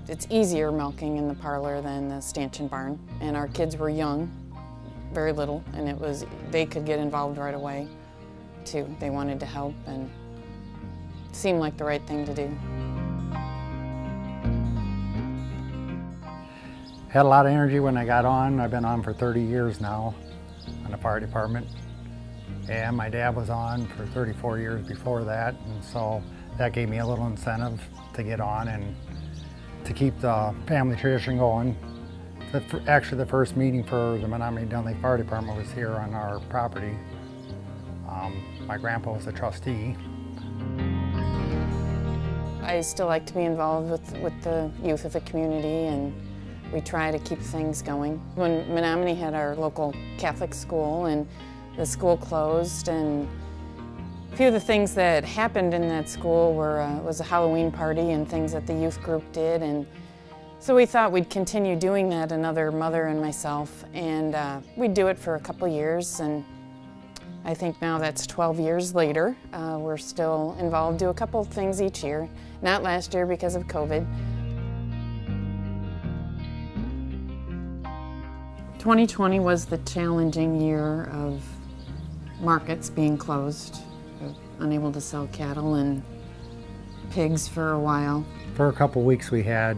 I: it's easier milking in the parlor than the stanchion barn. And our kids were young, very little, and they could get involved right away too. They wanted to help, and it seemed like the right thing to do.
E: Had a lot of energy when I got on. I've been on for 30 years now on the fire department. And my dad was on for 34 years before that, and so that gave me a little incentive to get on and to keep the family tradition going. Actually, the first meeting for the Menominee-Dunley Fire Department was here on our property. My grandpa was a trustee.
I: I still like to be involved with the youth of the community and we try to keep things going. When Menominee had our local Catholic school and the school closed, and a few of the things that happened in that school was a Halloween party and things that the youth group did, and so we thought we'd continue doing that, another mother and myself, and we'd do it for a couple years, and I think now that's 12 years later. We're still involved, do a couple things each year, not last year because of COVID. 2020 was the challenging year of markets being closed, unable to sell cattle and pigs for a while.
E: For a couple weeks we had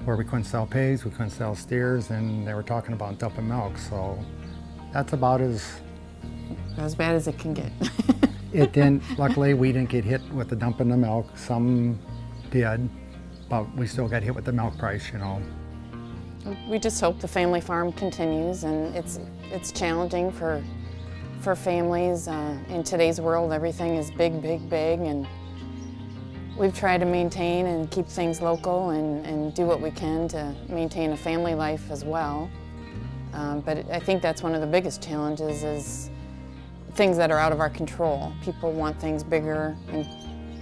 E: where we couldn't sell pigs, we couldn't sell steers, and they were talking about dumping milk, so that's about as
I: bad as it can get.
E: It didn't, luckily we didn't get hit with the dumping the milk. Some did, but we still got hit with the milk price, you know.
I: We just hope the family farm continues, and it's challenging for families. In today's world, everything is big, big, big, and we've tried to maintain and keep things local and do what we can to maintain a family life as well. But I think that's one of the biggest challenges is things that are out of our control. People want things bigger,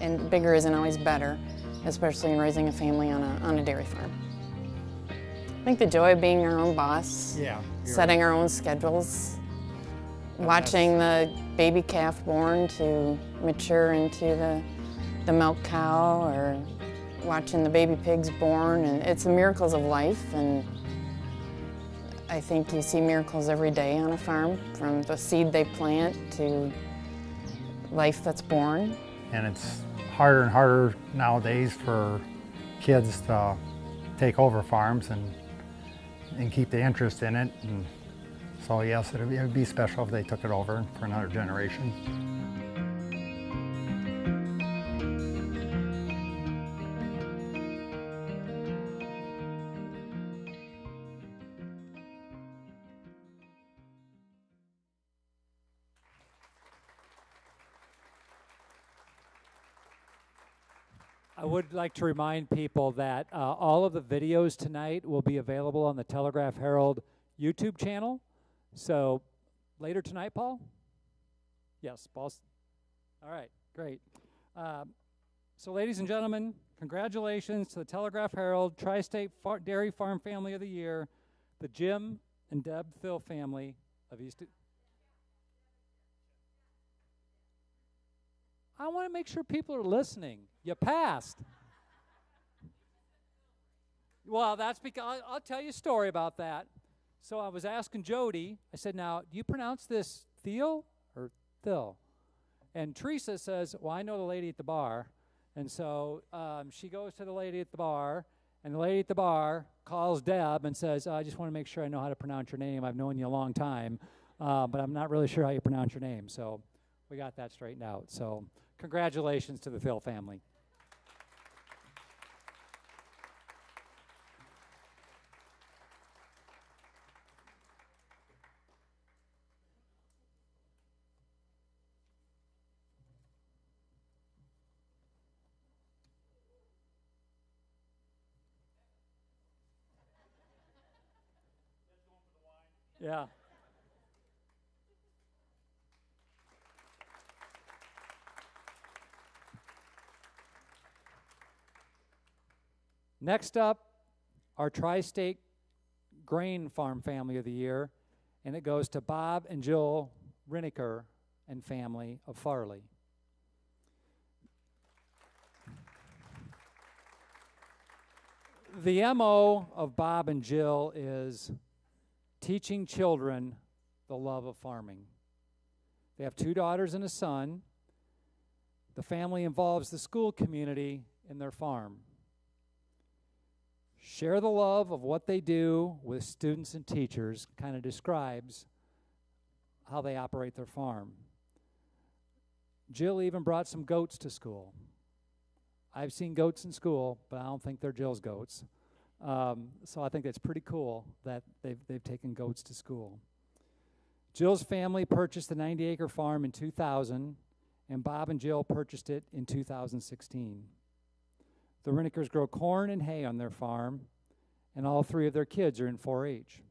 I: and bigger isn't always better, especially in raising a family on a dairy farm. I think the joy of being our own boss, setting our own schedules, watching the baby calf born to mature into the milk cow, or watching the baby pigs born, and it's the miracles of life, and I think you see miracles every day on a farm, from the seed they plant to life that's born.
E: And it's harder and harder nowadays for kids to take over farms and keep the interest in it. And so yes, it would be special if they took it over for another generation.
F: I would like to remind people that all of the videos tonight will be available on the Telegraph Herald YouTube channel. So later tonight, Paul? Yes, Paul's. All right, great. So ladies and gentlemen, congratulations to the Telegraph Herald Tri-State Dairy Farm Family of the Year, the Jim and Deb Thill family of East. I want to make sure people are listening. You passed. Well, that's because I'll tell you a story about that. So I was asking Jody, I said, now, do you pronounce this Thiel or Thill? And Teresa says, well, I know the lady at the bar. And so she goes to the lady at the bar, and the lady at the bar calls Deb and says, I just want to make sure I know how to pronounce your name. I've known you a long time, but I'm not really sure how you pronounce your name. So we got that straightened out. So congratulations to the Thill family. Yeah. Next up, our Tri-State Grain Farm Family of the Year, and it goes to Bob and Jill Riniker and family of Farley. The MO of Bob and Jill is teaching children the love of farming. They have 2 daughters and a son. The family involves the school community in their farm. Share the love of what they do with students and teachers kind of describes how they operate their farm. Jill even brought some goats to school. I've seen goats in school, but I don't think they're Jill's goats. So I think it's pretty cool that they've taken goats to school. Jill's family purchased the 90-acre farm in 2000, and Bob and Jill purchased it in 2016. The Rinikers grow corn and hay on their farm, and all 3 of their kids are in 4-H.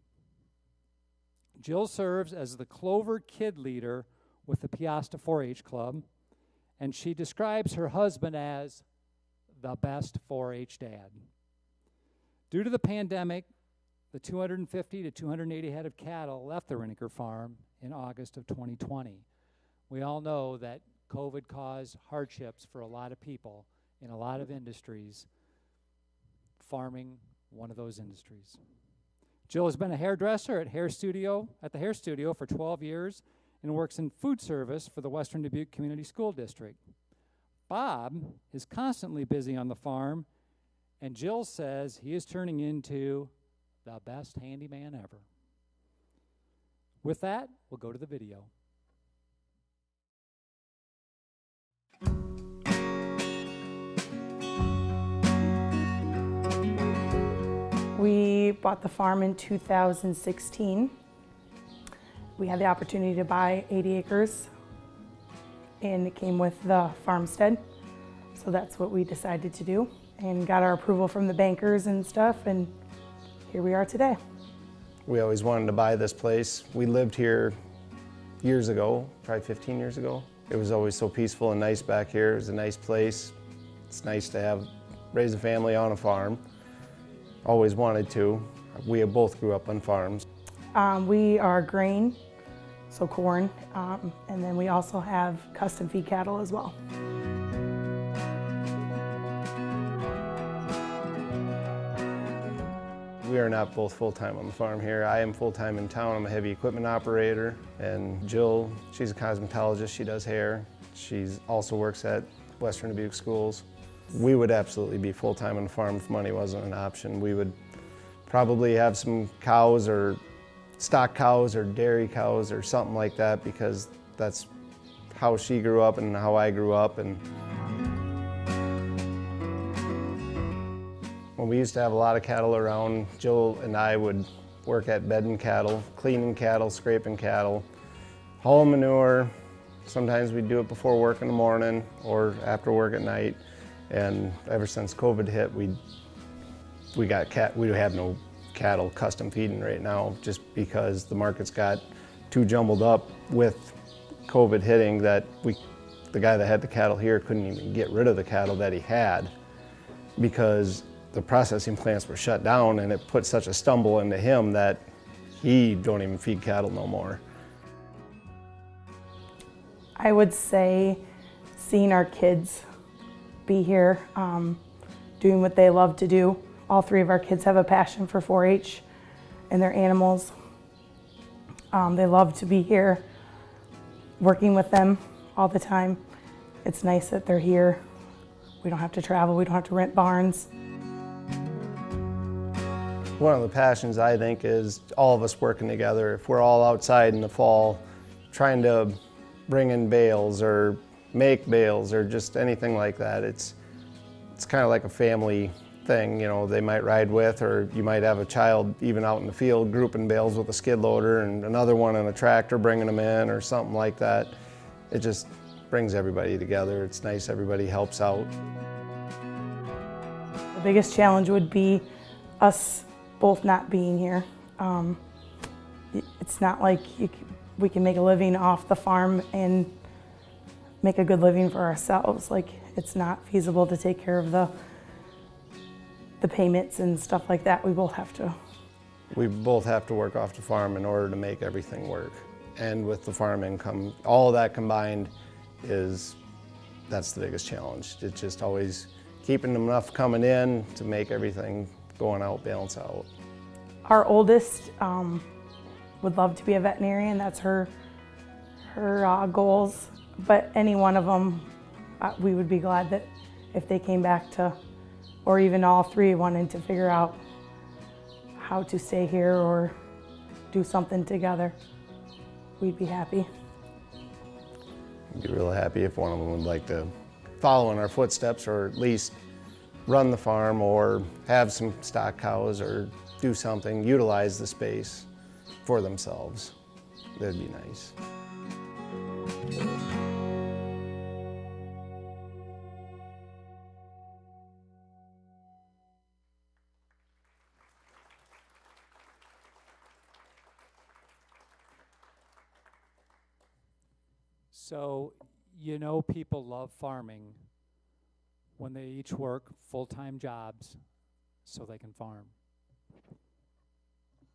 F: Jill serves as the Clover Kid Leader with the Piasta 4-H Club, and she describes her husband as the best 4-H dad. Due to the pandemic, the 250 to 280 head of cattle left the Rinneker farm in August of 2020. We all know that COVID caused hardships for a lot of people in a lot of industries, farming one of those industries. Jill has been a hairdresser at the hair studio for 12 years and works in food service for the Western Dubuque Community School District. Bob is constantly busy on the farm, and Jill says he is turning into the best handyman ever. With that, we'll go to the video.
A: We bought the farm in 2016. We had the opportunity to buy 80 acres, and it came with the farmstead. So that's what we decided to do, and got our approval from the bankers and stuff, and here we are today.
B: We always wanted to buy this place. We lived here years ago, probably 15 years ago. It was always so peaceful and nice back here. It was a nice place. It's nice to raise a family on a farm. Always wanted to. We both grew up on farms.
A: We are grain, so corn, and then we also have custom feed cattle as well.
B: We are not both full-time on the farm here. I am full-time in town. I'm a heavy equipment operator, and Jill, she's a cosmetologist. She does hair. She also works at Western Dubuque schools. We would absolutely be full-time on the farm if money wasn't an option. We would probably have some cows or stock cows or dairy cows or something like that, because that's how she grew up and how I grew up. And when we used to have a lot of cattle around, Jill and I would work at bedding cattle, cleaning cattle, scraping cattle, hauling manure. Sometimes we'd do it before work in the morning or after work at night. And ever since COVID hit, we have no cattle custom feeding right now, just because the market's got too jumbled up with COVID hitting that the guy that had the cattle here couldn't even get rid of the cattle that he had, because the processing plants were shut down, and it put such a stumble into him that he don't even feed cattle no more.
A: I would say seeing our kids be here, doing what they love to do. All 3 of our kids have a passion for 4-H and their animals. They love to be here, working with them all the time. It's nice that they're here. We don't have to travel, we don't have to rent barns.
B: One of the passions, I think, is all of us working together. If we're all outside in the fall trying to bring in bales or make bales or just anything like that, it's kind of like a family thing. You know, they might ride with, or you might have a child even out in the field grouping bales with a skid loader and another one in a tractor bringing them in or something like that. It just brings everybody together. It's nice everybody helps out.
A: The biggest challenge would be us both not being here. It's not like we can make a living off the farm and make a good living for ourselves. Like, it's not feasible to take care of the payments and stuff like that. We both have to work off the farm in order to make everything work. And with the farm income, all of that combined that's the biggest challenge. It's just always keeping enough coming in to make everything going out balance out. Our oldest would love to be a veterinarian. That's her goals. But any one of them, we would be glad that if they came back to, or even all 3 wanted to figure out how to stay here or do something together, we'd be happy.
B: I'd be real happy if one of them would like to follow in our footsteps, or at least run the farm or have some stock cows or do something, utilize the space for themselves. That'd be nice.
F: So, you know, people love farming when they each work full-time jobs so they can farm.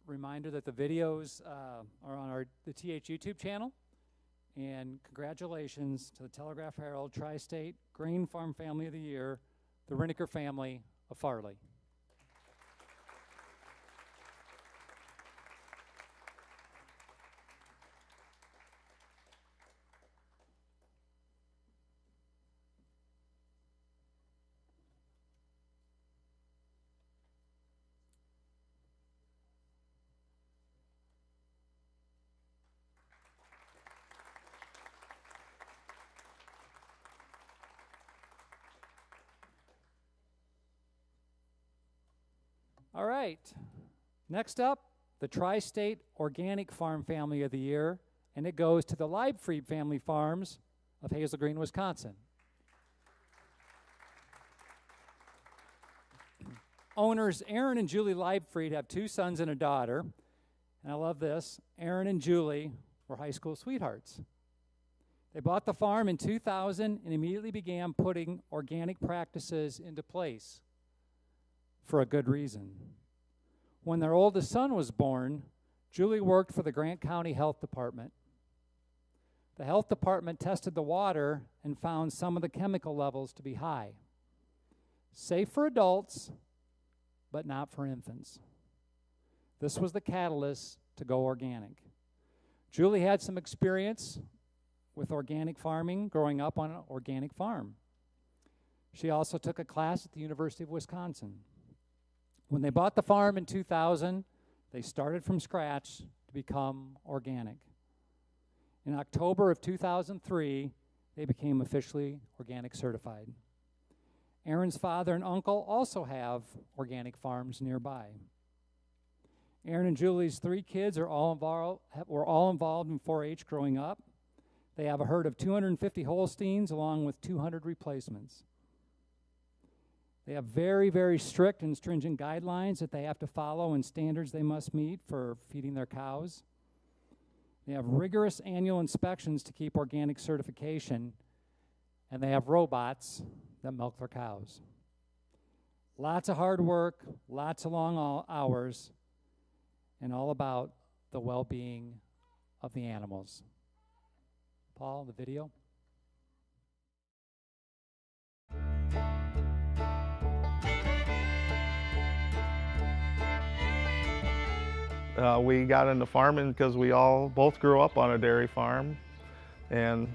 F: Reminder that the videos are on the TH YouTube channel. And congratulations to the Telegraph, Herald, Tri-State Grain Farm Family of the Year, the Rinneker family of Farley. All right, next up, the Tri-State Organic Farm Family of the Year, and it goes to the Leibfried Family Farms of Hazel Green, Wisconsin. Owners Aaron and Julie Leibfried have 2 sons and a daughter, and I love this. Aaron and Julie were high school sweethearts. They bought the farm in 2000 and immediately began putting organic practices into place for a good reason. When their oldest son was born, Julie worked for the Grant County Health Department. The health department tested the water and found some of the chemical levels to be high. Safe for adults, but not for infants. This was the catalyst to go organic. Julie had some experience with organic farming, growing up on an organic farm. She also took a class at the University of Wisconsin. When they bought the farm in 2000, they started from scratch to become organic. In October of 2003, they became officially organic certified. Aaron's father and uncle also have organic farms nearby. Aaron and Julie's 3 kids were all involved in 4-H growing up. They have a herd of 250 Holsteins along with 200 replacements. They have very, very strict and stringent guidelines that they have to follow and standards they must meet for feeding their cows. They have rigorous annual inspections to keep organic certification, and they have robots that milk their cows. Lots of hard work, lots of long hours, and all about the well-being of the animals. Paul, the video.
C: We got into farming because we both grew up on a dairy farm, and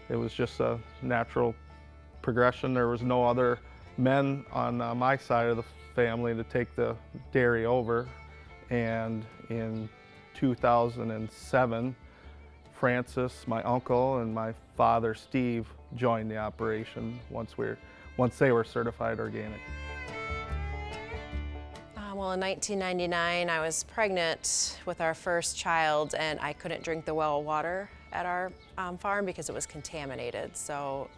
C: it was just a natural progression. There was no other men on my side of the family to take the dairy over, and in 2007, Francis, my uncle, and my father, Steve, joined the operation once they were certified organic.
D: Well, in 1999, I was pregnant with our first child, and I couldn't drink the well water at our farm because it was contaminated. So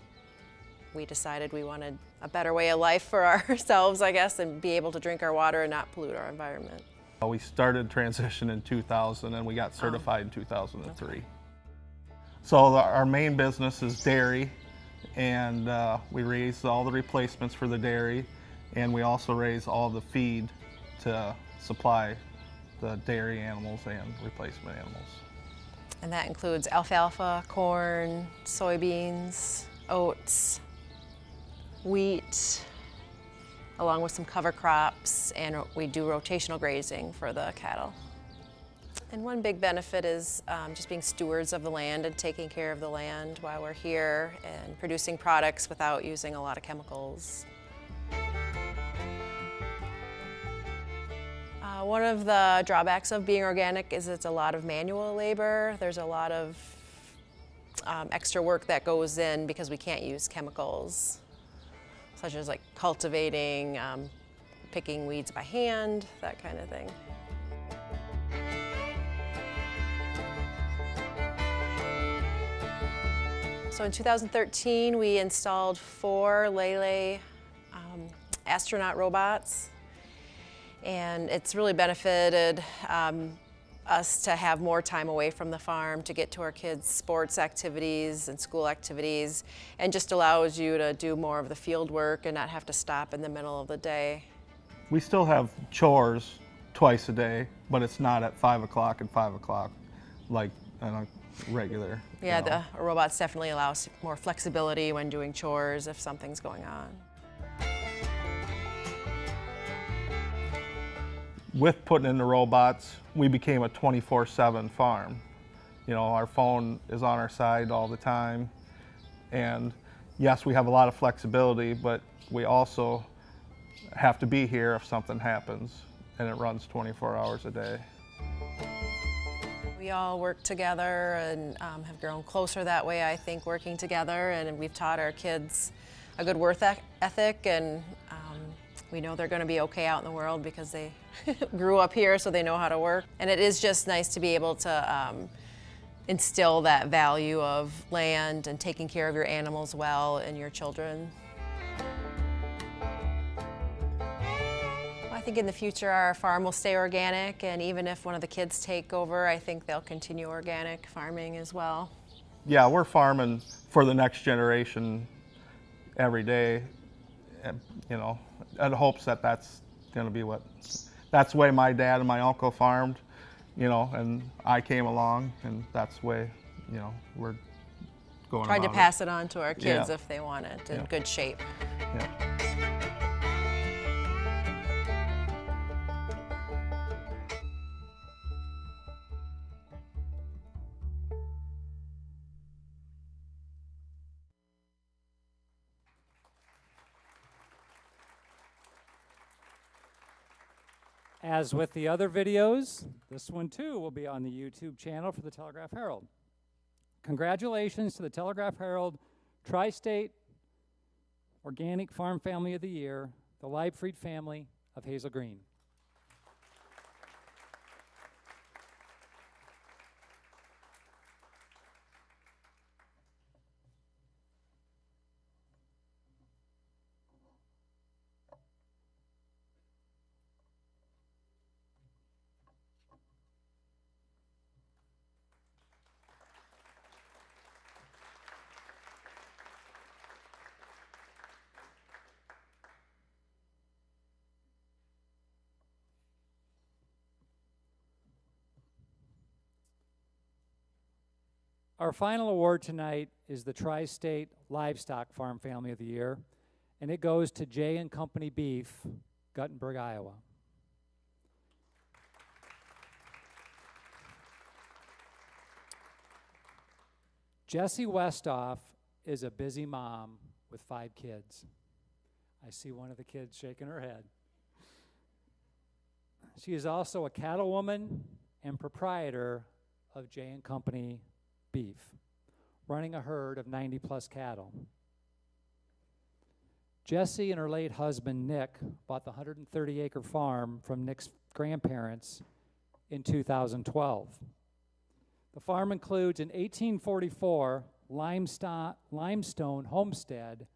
D: we decided we wanted a better way of life for ourselves, I guess, and be able to drink our water and not pollute our environment.
C: We started transition in 2000, and we got certified in 2003. Okay. So our main business is dairy, and we raise all the replacements for the dairy, and we also raise all the feed to supply the dairy animals and replacement animals.
D: And that includes alfalfa, corn, soybeans, oats, wheat, along with some cover crops, and we do rotational grazing for the cattle. And one big benefit is just being stewards of the land and taking care of the land while we're here and producing products without using a lot of chemicals. One of the drawbacks of being organic is it's a lot of manual labor. There's a lot of extra work that goes in because we can't use chemicals, such as like cultivating, picking weeds by hand, that kind of thing. So in 2013, we installed 4 Lele astronaut robots, and it's really benefited us to have more time away from the farm, to get to our kids' sports activities and school activities, and just allows you to do more of the field work and not have to stop in the middle of the day.
C: We still have chores twice a day, but it's not at 5 o'clock and 5 o'clock like on a regular.
D: Yeah,
C: you know.
D: the robots definitely allow us more flexibility when doing chores if something's going on.
C: With putting in the robots, we became a 24/7 farm. You know, our phone is on our side all the time. And yes, we have a lot of flexibility, but we also have to be here if something happens, and it runs 24 hours a day.
D: We all work together and have grown closer that way, I think, working together, and we've taught our kids a good work ethic, and we know they're going to be okay out in the world because they grew up here, so they know how to work. And it is just nice to be able to instill that value of land and taking care of your animals well in your children. I think in the future our farm will stay organic, and even if one of the kids take over, I think they'll continue organic farming as well.
C: Yeah, we're farming for the next generation every day, you know, in hopes that that's going to be that's the way my dad and my uncle farmed, you know, and I came along, and that's the way, you know, we're going
D: Tried to
C: about
D: pass it on to our kids
C: Yeah.
D: if they want it in
C: Yeah.
D: good shape.
C: Yeah.
F: As with the other videos, this one too will be on the YouTube channel for the Telegraph Herald. Congratulations to the Telegraph Herald Tri-State Organic Farm Family of the Year, the Leibfried family of Hazel Green. Our final award tonight is the Tri-State Livestock Farm Family of the Year, and it goes to J & Company Beef, Guttenberg, Iowa. Jessie Westoff is a busy mom with 5 kids. I see one of the kids shaking her head. She is also a cattlewoman and proprietor of J & Company Beef, running a herd of 90-plus cattle. Jessie and her late husband, Nick, bought the 130-acre farm from Nick's grandparents in 2012. The farm includes an 1844 limestone homestead,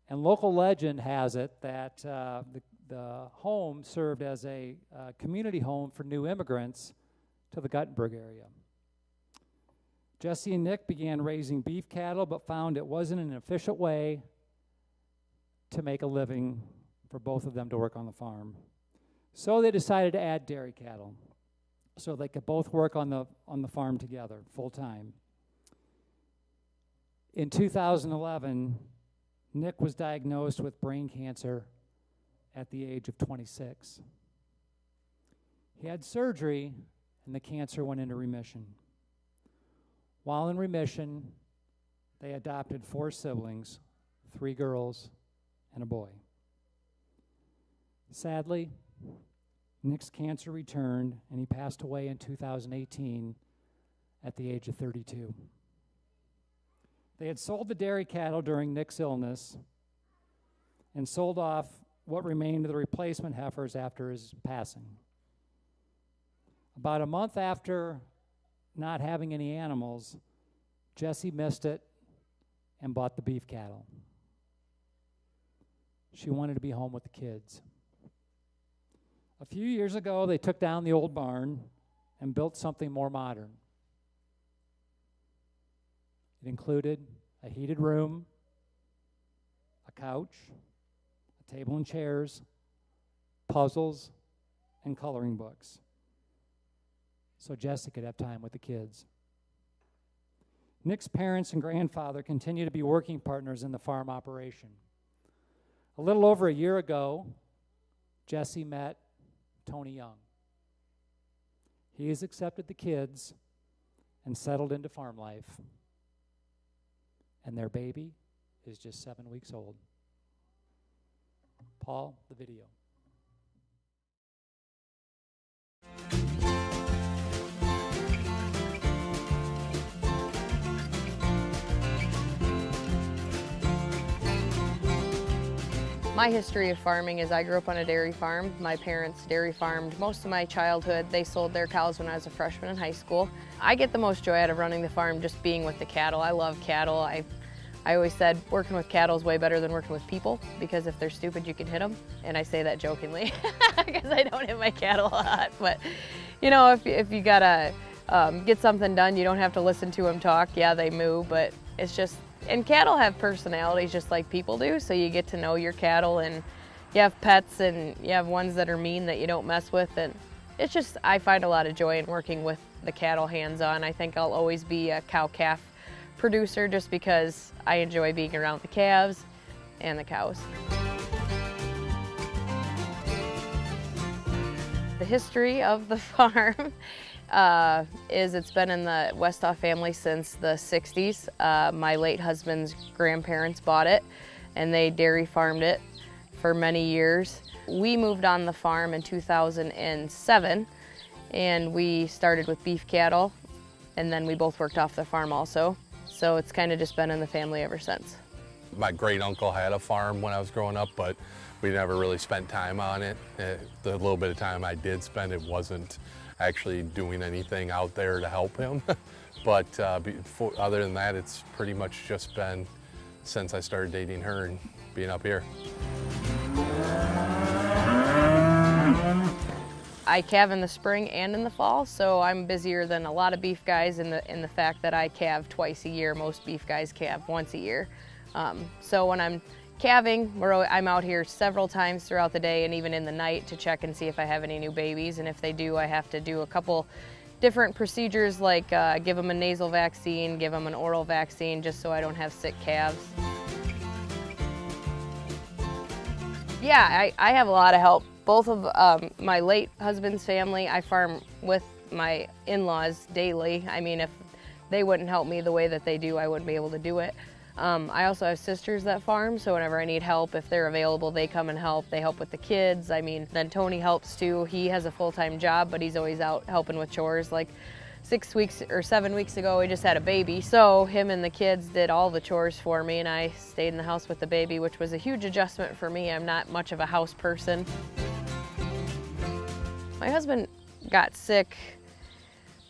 F: and local legend has it that the home served as a community home for new immigrants to the Guttenberg area. Jessie and Nick began raising beef cattle, but found it wasn't an efficient way to make a living for both of them to work on the farm. So they decided to add dairy cattle so they could both work on the farm together full time. In 2011, Nick was diagnosed with brain cancer at the age of 26. He had surgery, and the cancer went into remission. While in remission, they adopted 4 siblings, 3 girls and a boy. Sadly, Nick's cancer returned, and he passed away in 2018 at the age of 32. They had sold the dairy cattle during Nick's illness and sold off what remained of the replacement heifers after his passing. About a month after not having any animals, Jessie missed it and bought the beef cattle. She wanted to be home with the kids. A few years ago, they took down the old barn and built something more modern. It included a heated room, a couch, a table and chairs, puzzles, and coloring books, so Jesse could have time with the kids. Nick's parents and grandfather continue to be working partners in the farm operation. A little over a year ago, Jesse met Tony Young. He has accepted the kids and settled into farm life. And their baby is just 7 weeks old. Paul, the video.
J: My history of farming is I grew up on a dairy farm. My parents dairy farmed most of my childhood. They sold their cows when I was a freshman in high school. I get the most joy out of running the farm just being with the cattle. I love cattle. I always said working with cattle is way better than working with people, because if they're stupid, you can hit them. And I say that jokingly because I don't hit my cattle a lot. But you know, if you gotta get something done, you don't have to listen to them talk. Yeah, they moo, but it's just, and cattle have personalities just like people do, so you get to know your cattle, and you have pets and you have ones that are mean that you don't mess with, and it's just, I find a lot of joy in working with the cattle hands-on. I think I'll always be a cow-calf producer just because I enjoy being around the calves and the cows. The history of the farm is it's been in the Westhoff family since the 60s. My late husband's grandparents bought it and they dairy farmed it for many years. We moved on the farm in 2007 and we started with beef cattle, and then we both worked off the farm also. So it's kind of just been in the family ever since.
K: My great uncle had a farm when I was growing up, but we never really spent time on it. The little bit of time I did spend, it wasn't actually doing anything out there to help him. But other than that, it's pretty much just been since I started dating her and being up here.
J: I calve in the spring and in the fall, so I'm busier than a lot of beef guys in the fact that I calve twice a year. Most beef guys calve once a year. So when I'm calving, I'm out here several times throughout the day and even in the night to check and see if I have any new babies, and if they do, I have to do a couple different procedures, like give them a nasal vaccine, give them an oral vaccine, just so I don't have sick calves. Yeah, I have a lot of help. Both of my late husband's family, I farm with my in-laws daily. I mean, if they wouldn't help me the way that they do, I wouldn't be able to do it. I also have sisters that farm, so whenever I need help, if they're available, they come and help. They help with the kids. I mean, then Tony helps too. He has a full-time job, but he's always out helping with chores. Like 6 weeks or 7 weeks ago, we just had a baby. So him and the kids did all the chores for me, and I stayed in the house with the baby, which was a huge adjustment for me. I'm not much of a house person. My husband got sick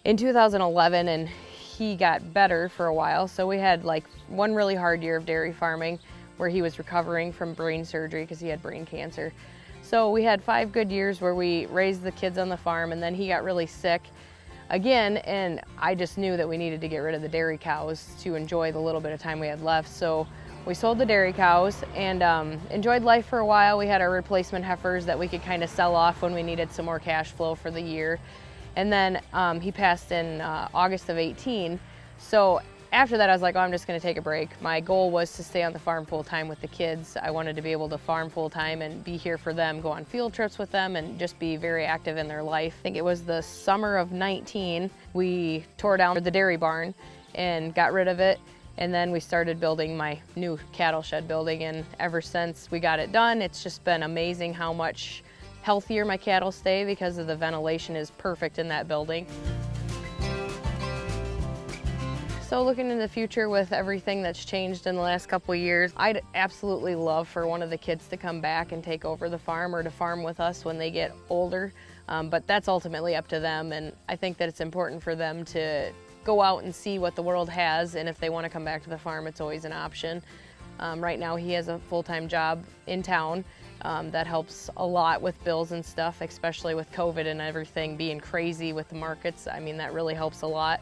J: in 2011, and he got better for a while. So we had like one really hard year of dairy farming where he was recovering from brain surgery because he had brain cancer. So we had 5 good years where we raised the kids on the farm, and then he got really sick again, and I just knew that we needed to get rid of the dairy cows to enjoy the little bit of time we had left. So we sold the dairy cows and enjoyed life for a while. We had our replacement heifers that we could kind of sell off when we needed some more cash flow for the year. And then he passed in August of 18. So after that, I was like, oh, I'm just gonna take a break. My goal was to stay on the farm full time with the kids. I wanted to be able to farm full time and be here for them, go on field trips with them, and just be very active in their life. I think it was the summer of 19, we tore down the dairy barn and got rid of it. And then we started building my new cattle shed building, and ever since we got it done, it's just been amazing how much healthier my cattle stay because of the ventilation is perfect in that building. So looking in the future with everything that's changed in the last couple of years, I'd absolutely love for one of the kids to come back and take over the farm or to farm with us when they get older. But that's ultimately up to them, and I think that it's important for them to go out and see what the world has, and if they want to come back to the farm, it's always an option. Right now he has a full-time job in town that helps a lot with bills and stuff, especially with COVID and everything being crazy with the markets. I mean, that really helps a lot.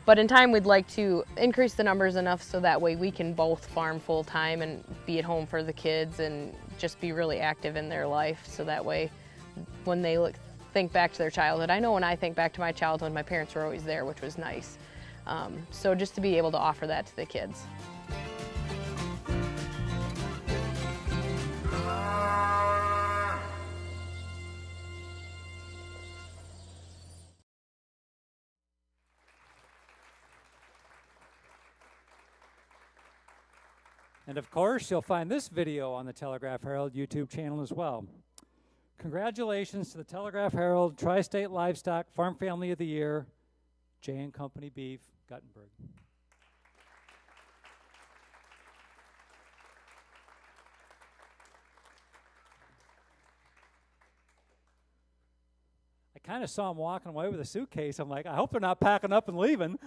J: But in time, we'd like to increase the numbers enough so that way we can both farm full-time and be at home for the kids and just be really active in their life. So that way, when they think back to their childhood, I know when I think back to my childhood, my parents were always there, which was nice. So just to be able to offer that to the kids.
F: And of course, you'll find this video on the Telegraph Herald YouTube channel as well. Congratulations to the Telegraph Herald Tri-State Livestock Farm Family of the Year, J & Company Beef, Guttenberg. I kind of saw him walking away with a suitcase. I'm like, I hope they're not packing up and leaving.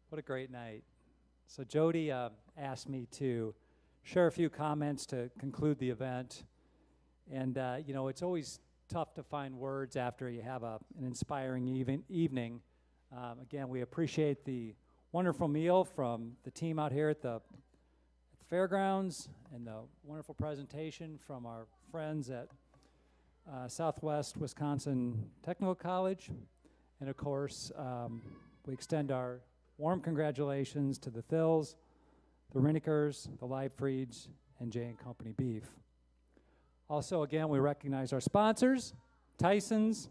F: What a great night. So Jody asked me to share a few comments to conclude the event. And, you know, it's always tough to find words after you have an inspiring evening. Again, we appreciate the wonderful meal from the team out here at the fairgrounds and the wonderful presentation from our friends at Southwest Wisconsin Technical College. And, of course, we extend our warm congratulations to the Thills, the Rinnikers, the Leibfrieds, and J & Company Beef. Also, again, we recognize our sponsors, Tyson's,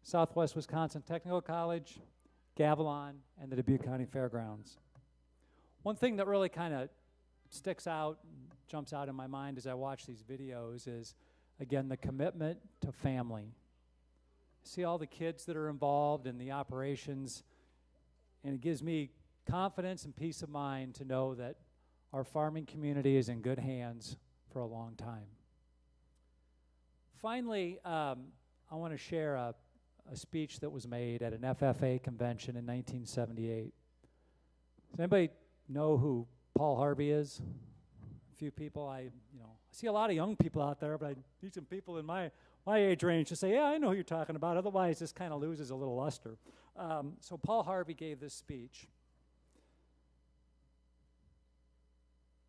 F: Southwest Wisconsin Technical College, Gavilon, and the Dubuque County Fairgrounds. One thing that really kind of sticks out, jumps out in my mind as I watch these videos is, again, the commitment to family. See all the kids that are involved in the operations, and it gives me confidence and peace of mind to know that our farming community is in good hands for a long time. Finally, I want to share a speech that was made at an FFA convention in 1978. Does anybody know who Paul Harvey is? A few people. I see a lot of young people out there, but I need some people in my age range to say, yeah, I know who you're talking about. Otherwise, this kind of loses a little luster. So Paul Harvey gave this speech.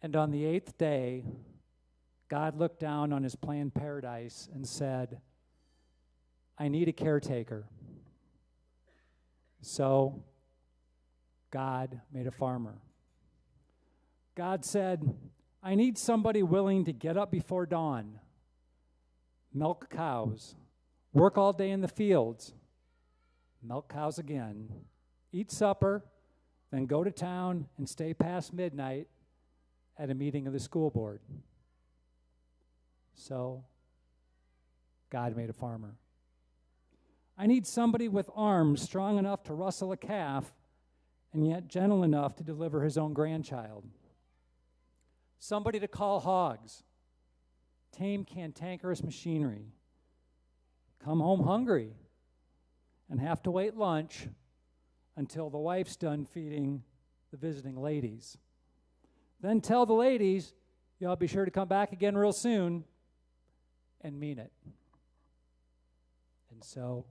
F: And on the 8th day, God looked down on his planned paradise and said, I need a caretaker. So God made a farmer. God said, I need somebody willing to get up before dawn, milk cows, work all day in the fields, milk cows again, eat supper, then go to town and stay past midnight at a meeting of the school board. So God made a farmer. I need somebody with arms strong enough to rustle a calf and yet gentle enough to deliver his own grandchild. Somebody to call hogs, tame cantankerous machinery, come home hungry, and have to wait lunch until the wife's done feeding the visiting ladies. Then tell the ladies, y'all be sure to come back again real soon, and mean it. And so,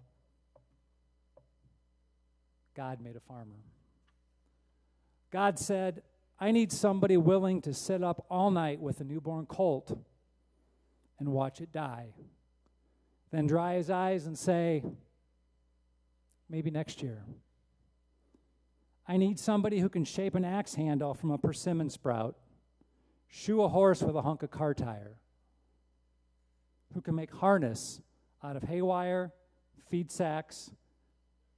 F: God made a farmer. God said, I need somebody willing to sit up all night with a newborn colt and watch it die. Then dry his eyes and say, maybe next year. I need somebody who can shape an axe handle from a persimmon sprout, shoe a horse with a hunk of car tire, who can make harness out of haywire, feed sacks,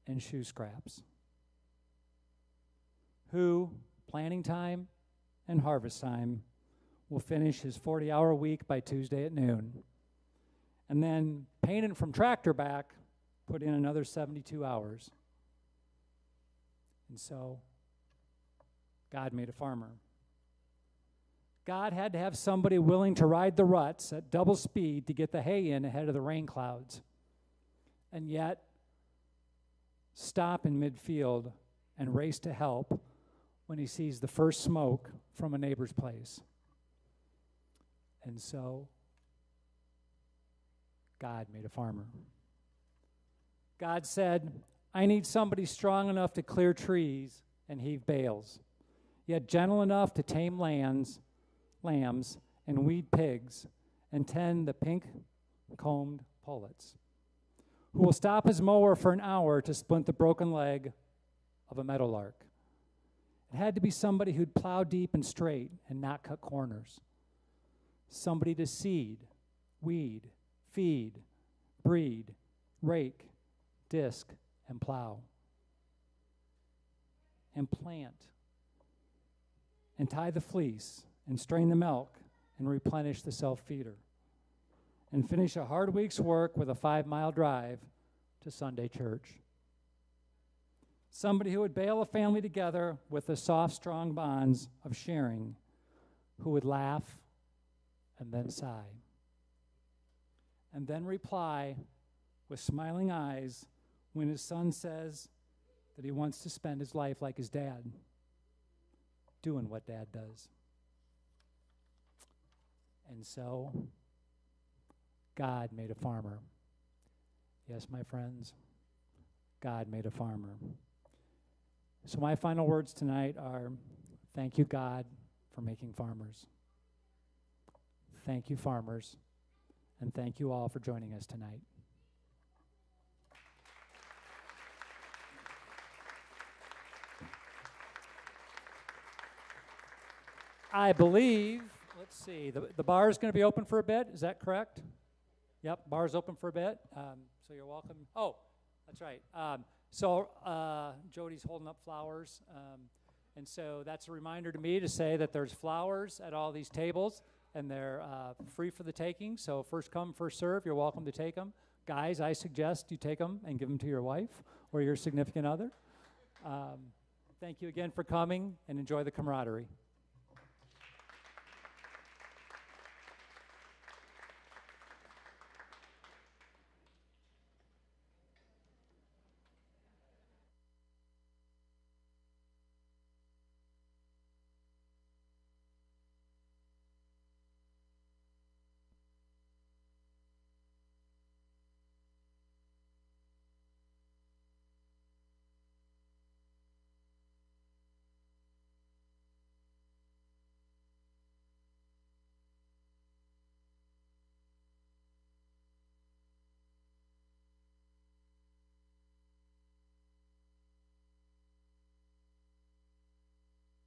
F: and shoe scraps, who, planting time and harvest time, will finish his 40-hour week by Tuesday at noon, and then painted from tractor back, put in another 72 hours. And so, God made a farmer. God had to have somebody willing to ride the ruts at double speed to get the hay in ahead of the rain clouds, and yet stop in midfield and race to help when he sees the first smoke from a neighbor's place. And so, God made a farmer. God said, I need somebody strong enough to clear trees and heave bales, yet gentle enough to tame lambs and weed pigs and tend the pink-combed pullets, who will stop his mower for an hour to splint the broken leg of a meadowlark. It had to be somebody who'd plow deep and straight and not cut corners. Somebody to seed, weed, feed, breed, rake, disc, and plow. And plant, and tie the fleece, and strain the milk, and replenish the self-feeder. And finish a hard week's work with a 5-mile drive to Sunday church. Somebody who would bail a family together with the soft, strong bonds of sharing, who would laugh and then sigh, and then reply with smiling eyes when his son says that he wants to spend his life like his dad, doing what dad does. And so, God made a farmer. Yes, my friends, God made a farmer. So my final words tonight are, thank you, God, for making farmers. Thank you, farmers, and thank you all for joining us tonight. I believe, let's see, the bar is going to be open for a bit. Is that correct? Yep, bar's open for a bit, so you're welcome. Oh, that's right. Jody's holding up flowers, and so that's a reminder to me to say that there's flowers at all these tables, and they're free for the taking, so first come, first serve, you're welcome to take them. Guys, I suggest you take them and give them to your wife or your significant other. Thank you again for coming, and enjoy the camaraderie.